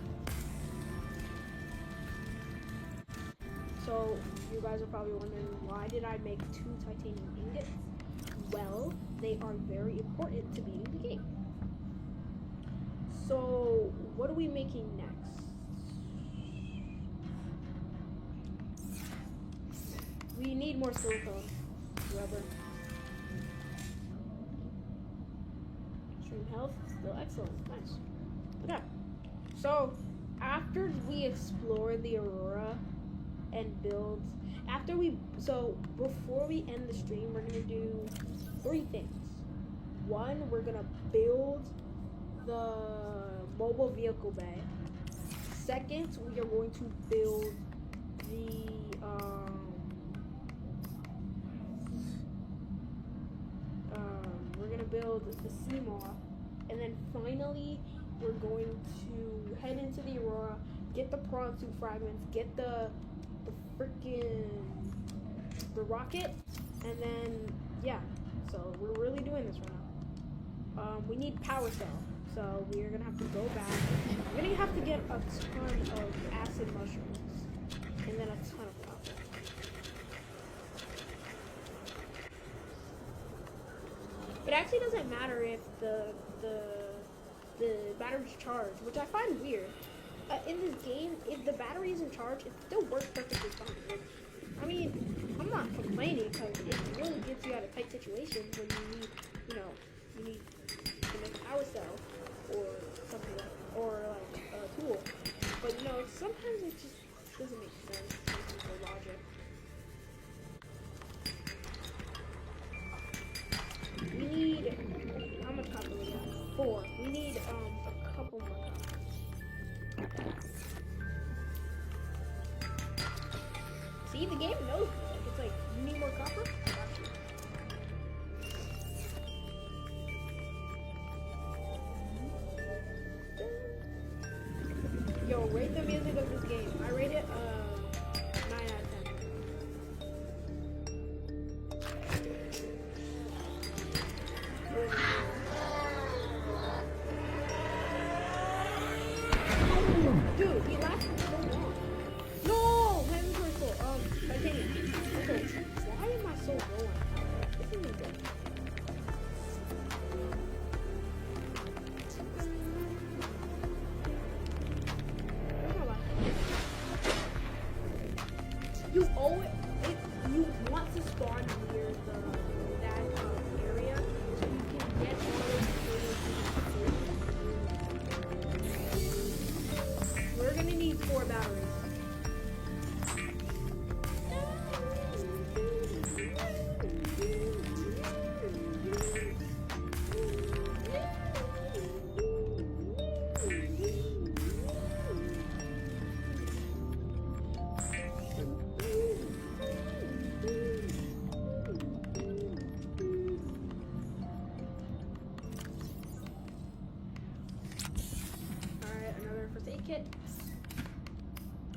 So, you guys are probably wondering, why did I make 2 titanium ingots? Well, they are very important to beating the game. So, what are we making next? We need more silicone. Rubber. Extreme health, still excellent. Nice. Okay. So, after we explore the Aurora and build, before we end the stream, we're gonna do 3 things. 1, we're gonna build the mobile vehicle bay. 2nd, we are going to build the we're gonna build the Seamoth, and then finally we're going to head into the Aurora, get the prawn suit fragments, get the rocket, And then, yeah. So we're really doing this right now. We need power cell. So we're gonna have to go back. We're gonna have to get a ton of acid mushrooms. And then a ton of copper. It actually doesn't matter if the battery's charged, which I find weird. In this game, if the battery isn't charged, it still works perfectly fine. I mean, I'm not complaining because it really gets you out of tight situations when you need, you need to make a power cell or something like, or like a tool. But sometimes it just doesn't make sense in the logic. We need, how much copper we got? 4. We need a couple more copper. See, the game knows me. Like, it's like, you need more copper? Yo, rate the music of this game. I rate it 9 out of 10. Dude, he lasted so long. No! My inventory's full. Titanium. Okay, why am I so low on power? This isn't good. You owe it. You want to spawn near that area so you can get all those materials. We're gonna need 4 batteries.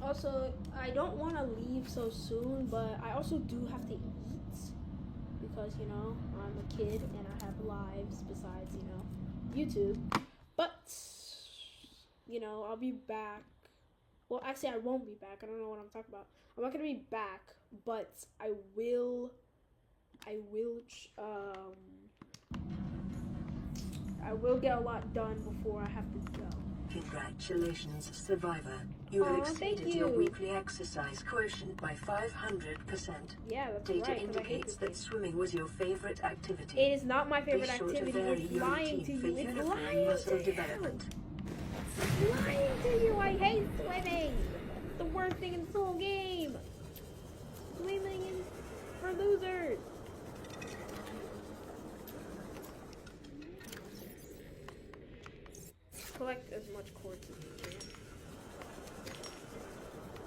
Also, I don't want to leave so soon, but I also do have to eat because, I'm a kid and I have lives besides, YouTube. But, I'll be back. Well, actually, I won't be back. I don't know what I'm talking about. I'm not going to be back, but I will get a lot done before I have to go. Congratulations, survivor. You have exceeded your weekly exercise quotient by 500%. Yeah, that's Data right. indicates that swimming was your favorite activity. It is not my favorite Be sure activity. to vary It's your lying routine to for you. It's uniform lying muscle to development. you. It's lying to you. I hate swimming. It's the worst thing in this whole game. Swimming is for losers. Collect as much quartz as you can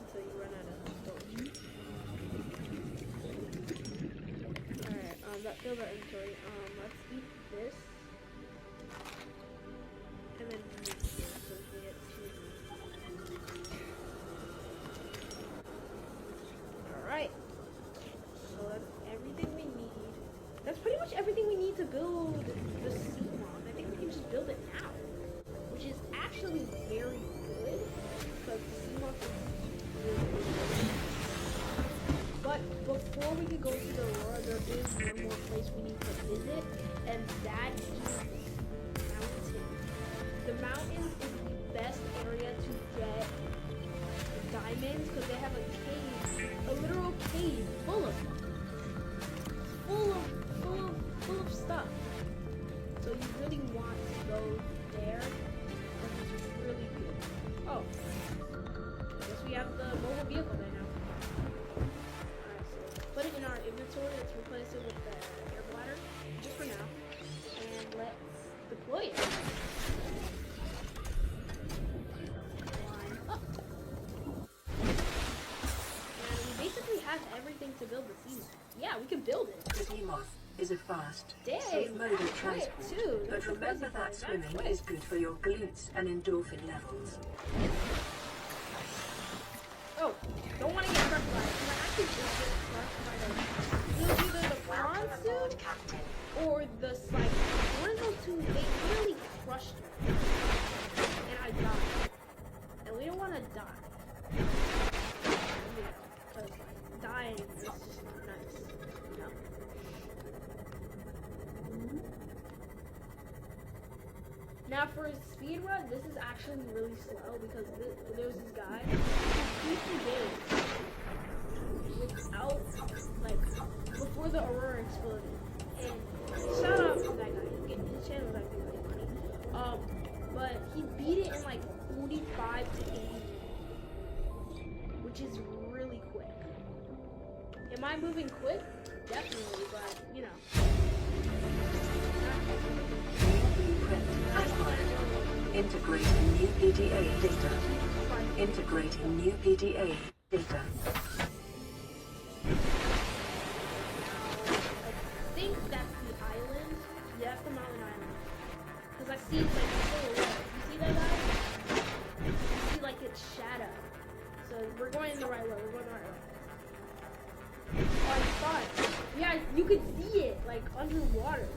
until you run out of storage. Alright, that fills our inventory. Let's eat this. And then move here so we get 2. Alright. So that's everything we need. That's pretty much everything we need to build the sea moth. I think we can just build it now. Which is actually very good because Seamoth is really good. But before we can go to the Aurora, there is one more place we need to visit, and that is Mountain. The mountains is the best area to get diamonds because they have a cave, a literal cave full of stuff. So you really want to go there. It's really good. Oh, I guess we have the mobile vehicle there now. Alright, so put it in our inventory. Let's replace it with the air bladder just for now, and let's deploy it. Line up. And we basically have everything to build the sea. Yeah, we can build it. The Seamoth is a fast, Dang, safe mode of transport, too. but remember that swimming is good for your glutes and endorphin levels. Oh, don't want to get struck by it. Can I actually just get struck by the... Either the or the cycle. One of those two, they really crushed me. And I died. And we don't want to die. You know, because like, dying is just not nice. No. Now for a speed run, this is actually really slow because there's this guy who beat the game without, like, before the Aurora exploded. And shout out to that guy. His channel is actually really funny. But he beat it in like 45 to 80 minutes, which is really quick. Am I moving quick? Definitely, but you know. Integrating new PDA data. Integrating new PDA data. I think that's the island. Yeah, that's the mountain island. Because I see like a silhouette. You see that guy? You see like its shadow. So we're going in the right way. We're going the right way. Oh, I saw it. Yeah, you could see it like underwater.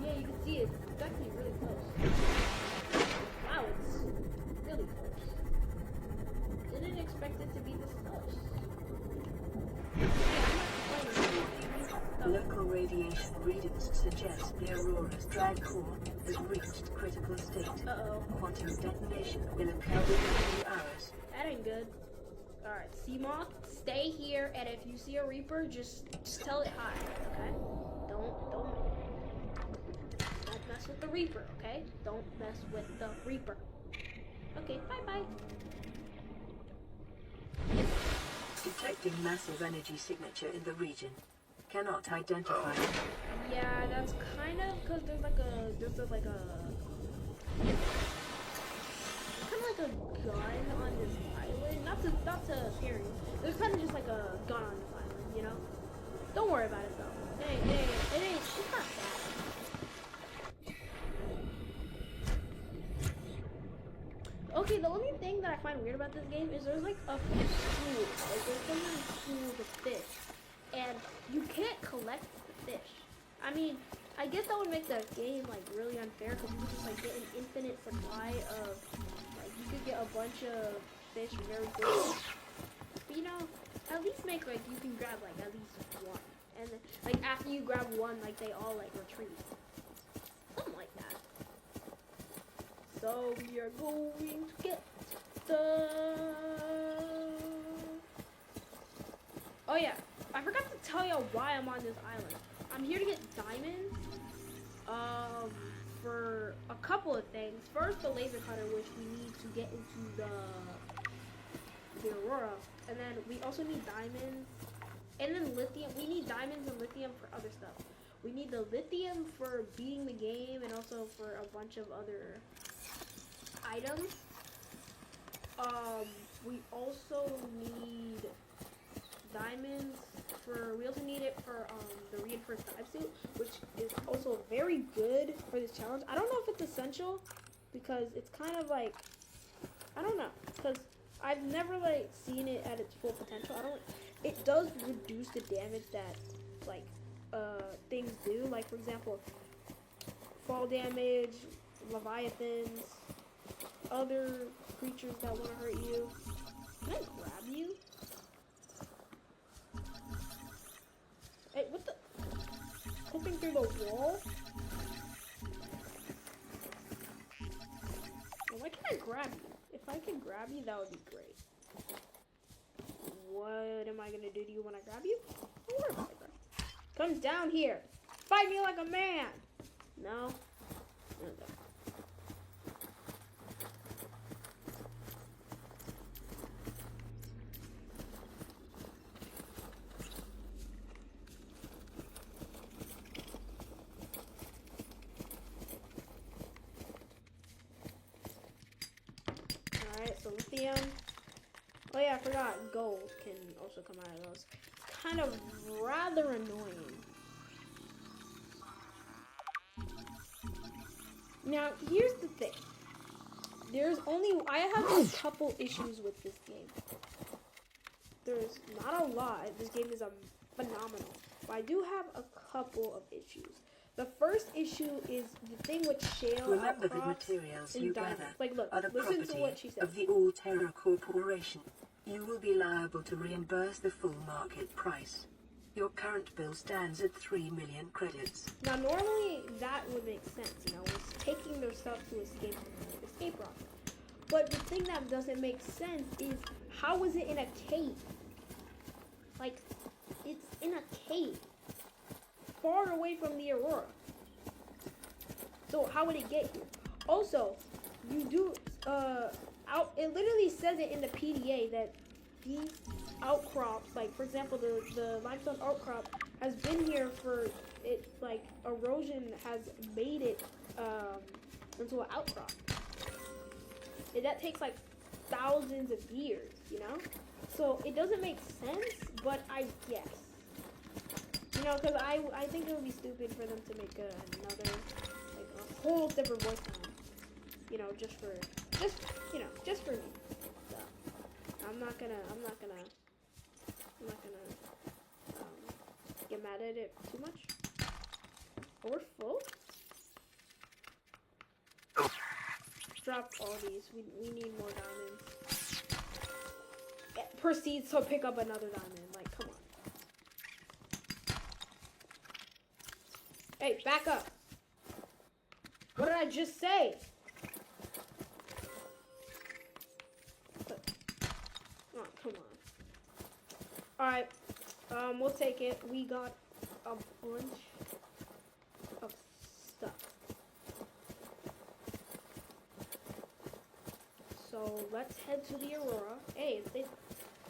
Yeah, you can see it. It's actually really close. Wow, it's really close. Didn't expect it to be this close. Local radiation readings suggest the Aurora's drag core has reached critical state. Quantum detonation will occur within a few hours. That ain't good. Alright, Seamoth, stay here, and if you see a Reaper, just tell it hi, okay? Don't mess with the Reaper, okay? Don't mess with the Reaper. Okay, bye-bye. Detecting massive energy signature in the region. Cannot identify. Yeah, that's kind of because there's like a gun on this island. Not to scare you. There's kind of just like a gun on this island, you know. Don't worry about it though. It ain't. It's not bad. Okay, the only thing that I find weird about this game is there's like a pool. Like there's so many pools of fish, and you can't collect the fish. I mean, I guess that would make the game like really unfair because you could just like get an infinite supply of, like you could get a bunch of fish very quickly. But you know, at least make like you can grab like at least one, and then like after you grab one, like they all like retreat. Something like that. So we are going to get the... Oh yeah, I forgot to tell y'all why I'm on this island. I'm here to get diamonds for a couple of things. First, the laser cutter, which we need to get into the Aurora. And then we also need diamonds. And then lithium. We need diamonds and lithium for other stuff. We need the lithium for beating the game and also for a bunch of other items. We also need diamonds for, we also need it for the reinforced dive suit, which is also very good for this challenge. I don't know if it's essential because it's kind of like, I don't know, because I've never like seen it at its full potential. It does reduce the damage that like things do, like for example fall damage, leviathans, other creatures that want to hurt you. Can I grab you? Hey, what the? Clipping through the wall? Well, why can't I grab you? If I can grab you, that would be great. What am I gonna do to you when I grab you? Don't worry about it, bro. Come down here. Fight me like a man. No? Okay. Alright, so lithium. Oh yeah, I forgot. Gold can also come out of those. Kind of rather annoying. Now, here's the thing. I have a couple issues with this game. There's not a lot. This game is phenomenal. But I do have a couple of issues. The first issue is the thing with shale Remember, the outcrops materials and you diamonds. gather Like, look, are the listen to property what she said. of the All-Terra Corporation. You will be liable to reimburse the full market price. Your current bill stands at 3 million credits. Now, normally that would make sense, you know, it's taking their stuff to escape rock. But the thing that doesn't make sense is, how is it in a cave? Like, it's in a cave, far away from the Aurora. So how would it get here? Also, you do, it literally says it in the PDA that these outcrops, like for example, the limestone outcrop has been here for it, like erosion has made it into an outcrop. And that takes like thousands of years, you know? So it doesn't make sense, but I guess. You know, because I think it would be stupid for them to make another, like a whole different voice line. You know, just for me. So I'm not gonna get mad at it too much. Oh, we're full? Drop all these. We need more diamonds. Proceeds to pick up another diamond. Like, come on. Hey, back up. What did I just say? Oh, come on. Alright. We'll take it. We got a bunch of stuff. So let's head to the Aurora. Hey,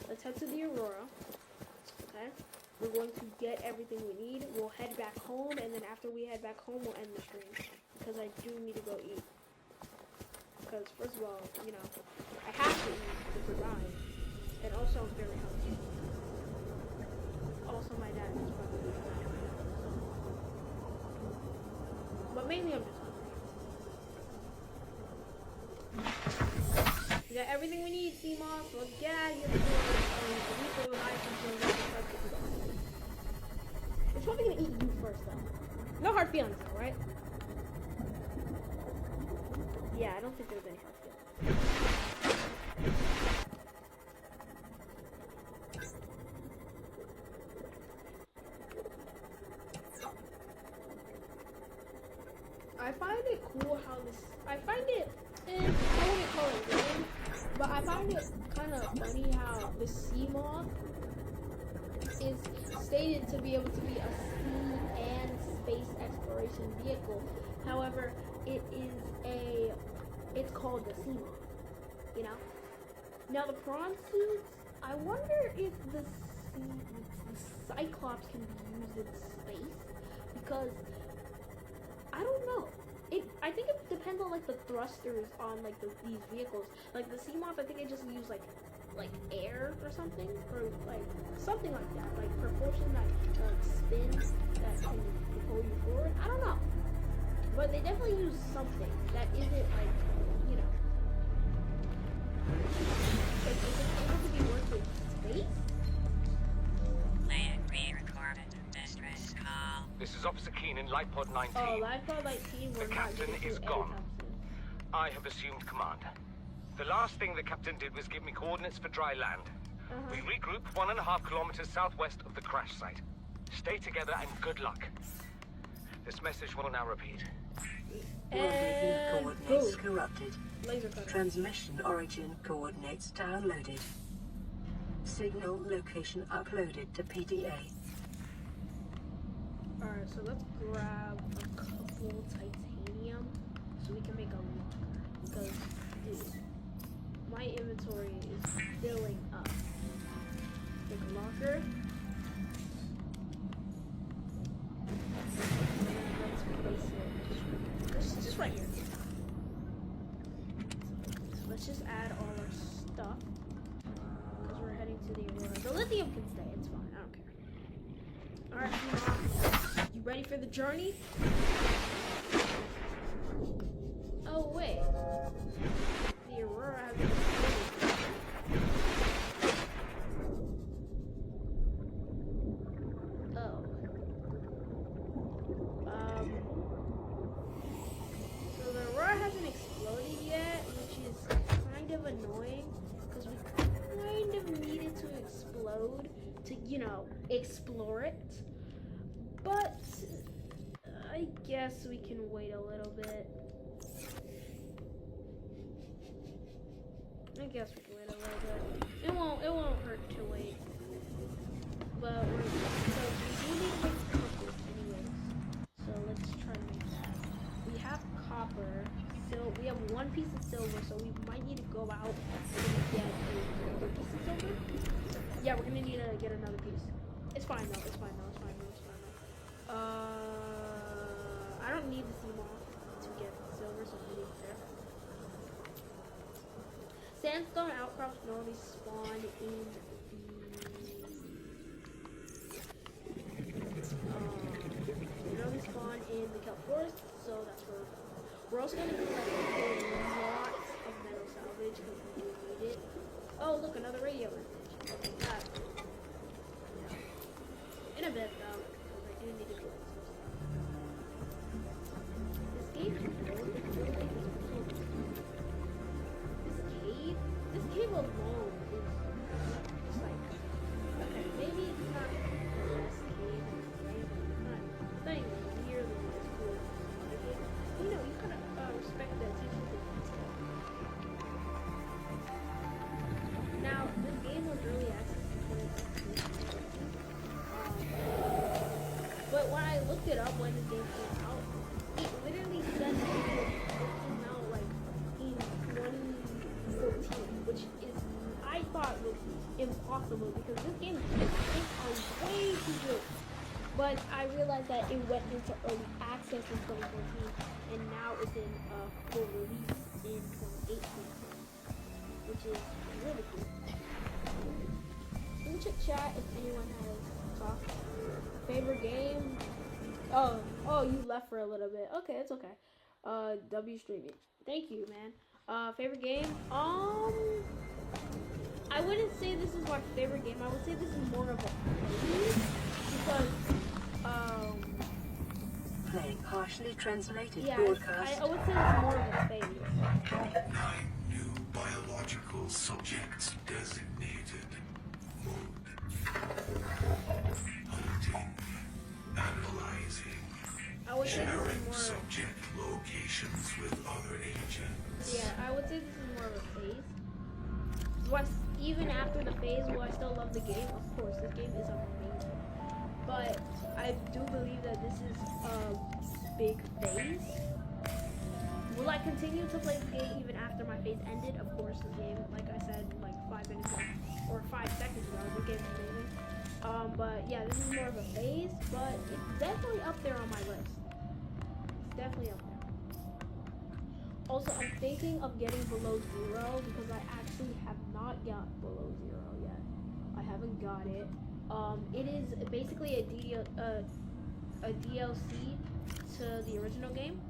let's head to the Aurora. Okay? We're going to get everything we need. We'll head back home, and then after we head back home, we'll end the stream. Because I do need to go eat. Because, first of all, you know, I have to eat to survive. And also, I'm very hungry. Also, my dad is probably hungry. But mainly, I'm just hungry. We got everything we need, CMOS. Let's get out of here before it's probably gonna eat you first, though. No hard feelings, though, right? Yeah, I don't think there's any hard feelings. I find it cool how this. I find it. I wouldn't call it good, but I find it kind of funny how the sea moth is stated to be able to be a sea and space exploration vehicle. However, it's called the sea moth, you know? Now the prawn suits, I wonder if the Cyclops can be used in space, because I don't know. I think it depends on like the thrusters on like these vehicles. Like the sea moth, I think it just use like air or something, or like something like that, like propulsion that spins that can pull you forward. I don't know, but they definitely use something that isn't like, you know, like is it able to be worked with space? Land re-recorded. Mistress call. This is Officer Keen in Light Pod 19. Oh, Light Pod 19. The captain is gone. I have assumed command. The last thing the captain did was give me coordinates for dry land. We regroup 1.5 kilometers southwest of the crash site. Stay together and good luck. This message will now repeat. World coordinates corrupted. Laser cutter. Transmission origin coordinates downloaded. Signal location uploaded to PDA. Alright, so let's grab a couple titanium so we can make a locker. Because, dude, my inventory is filling up. Make a locker. And let's place it just right here. So let's just add all our stuff. Because we're heading to the Aurora. The lithium can stay, it's fine, I don't care. Alright, you ready for the journey? Oh, wait. The Aurora has been oh. explore it. But I guess we can wait a little bit. I guess we can wait a little bit. It won't hurt to wait. But we do need to make compass anyways. So let's try to make that. We have copper. We have one piece of silver, so we might need to go out and get another piece of silver. Yeah, we're gonna need to get another piece. It's fine though. It's fine though. It's fine though. It's fine though. I don't need the sea moth to get silver, so we need it there. Sandstone outcrops normally spawn in the kelp forest, so that's where we're also going to collect a lot of metal salvage because we do need it. Oh, look, another radio message. That. Yeah. In a bit, though, because I do need to collect some stuff. This cave is really this cave alone is just like, okay, maybe it's not the best cave in the game, but it's not even nearly as cool as other caves. You know, you kind of respect the attention to detail. Now, this game was early access in 2016. But when I looked it up when the game came out, it literally said that it came out like in 2014, which is, I thought was impossible because this game are way too good. But I realized that it went into early access in 2014, and now it's in full release in 2018, which is really cool. Let me check chat if anyone has talked. Favorite game? Oh, you left for a little bit. Okay, it's okay. W streaming. Thank you, man. Favorite game? I wouldn't say this is my favorite game. I would say this is more of a phase because Playing partially translated yeah, broadcast. I would say it's more of a phase. 9 new biological subjects designated. Hunting, analyzing, I would say this sharing is more. subject locations with other agents. Yeah, I would say this is more of a phase. Even after the phase, will I still love the game? Of course, this game is amazing. But I do believe that this is a big phase. Will I continue to play the game even after my phase ended? Of course, the game, like I said, like 5 minutes ago, or 5 seconds ago, the game is amazing. But yeah, this is more of a phase, but it's definitely up there on my list. It's definitely up there. Also, I'm thinking of getting below 0 because I actually have not got below 0 yet. I haven't got it. It is basically a DLC to the original game,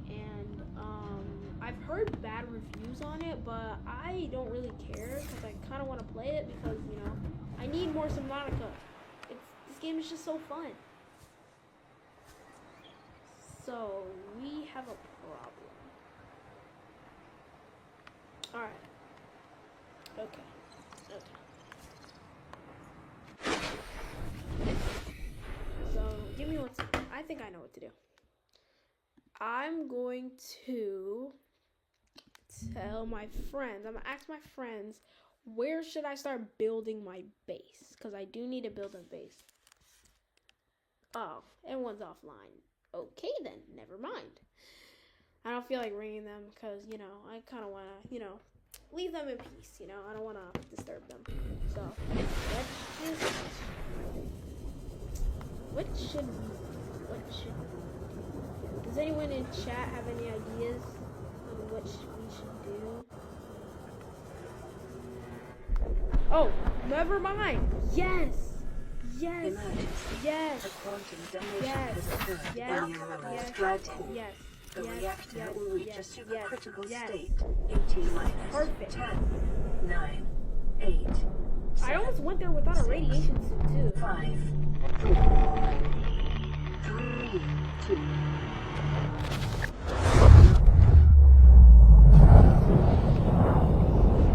and I've heard bad reviews on it, but I don't really care because I kind of want to play it because, you know, I need more Subnautica. This game is just so fun. So we have a problem. All right. Okay. So give me 1 second. I think I know what to do. I'm going to tell my friends. I'm gonna ask my friends, where should I start building my base? Because I do need to build a base. Oh, everyone's offline. Okay then, never mind. I don't feel like ringing them because, you know, I kind of want to, you know, leave them in peace, you know. I don't want to disturb them. So, let's just... What should we do? Does anyone in chat have any ideas on what we should do? Oh, never mind. Yes. Yes. Yes. A quantum damage Yes. has occurred. Yes. Any minerals Yes. dragged in. Yes. The Yes. reactor Yes. will reach Yes. a supercritical Yes. state in T-minus Perfect. 10, 9, 8, I almost went there without a radiation suit too. 5, 4, 3, 2.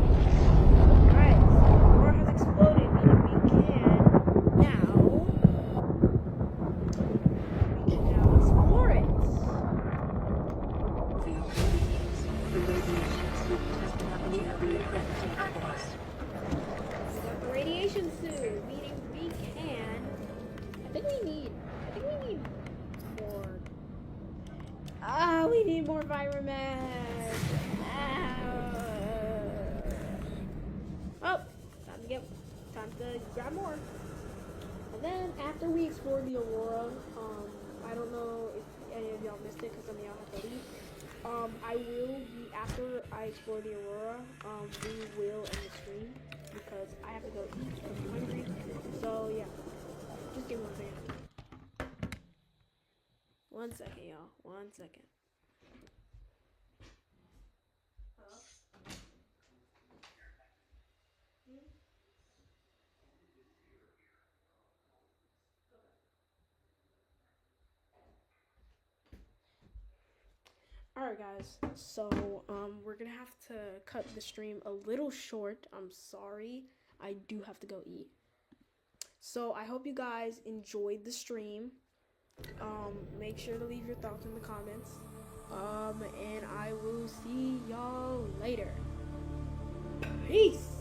Alright, so the roar has exploded, meaning we can now more environment. Oh, time to grab more. And then after we explore the Aurora, I don't know if any of y'all missed it because some of y'all have to leave. I will be, after I explore the Aurora, we will end the stream because I have to go eat because I'm hungry. So yeah, just give me 1 second. 1 second, y'all. 1 second. Alright guys, so we're gonna have to cut the stream a little short. I'm sorry, I do have to go eat. So I hope you guys enjoyed the stream. Make sure to leave your thoughts in the comments. And I will see y'all later. Peace!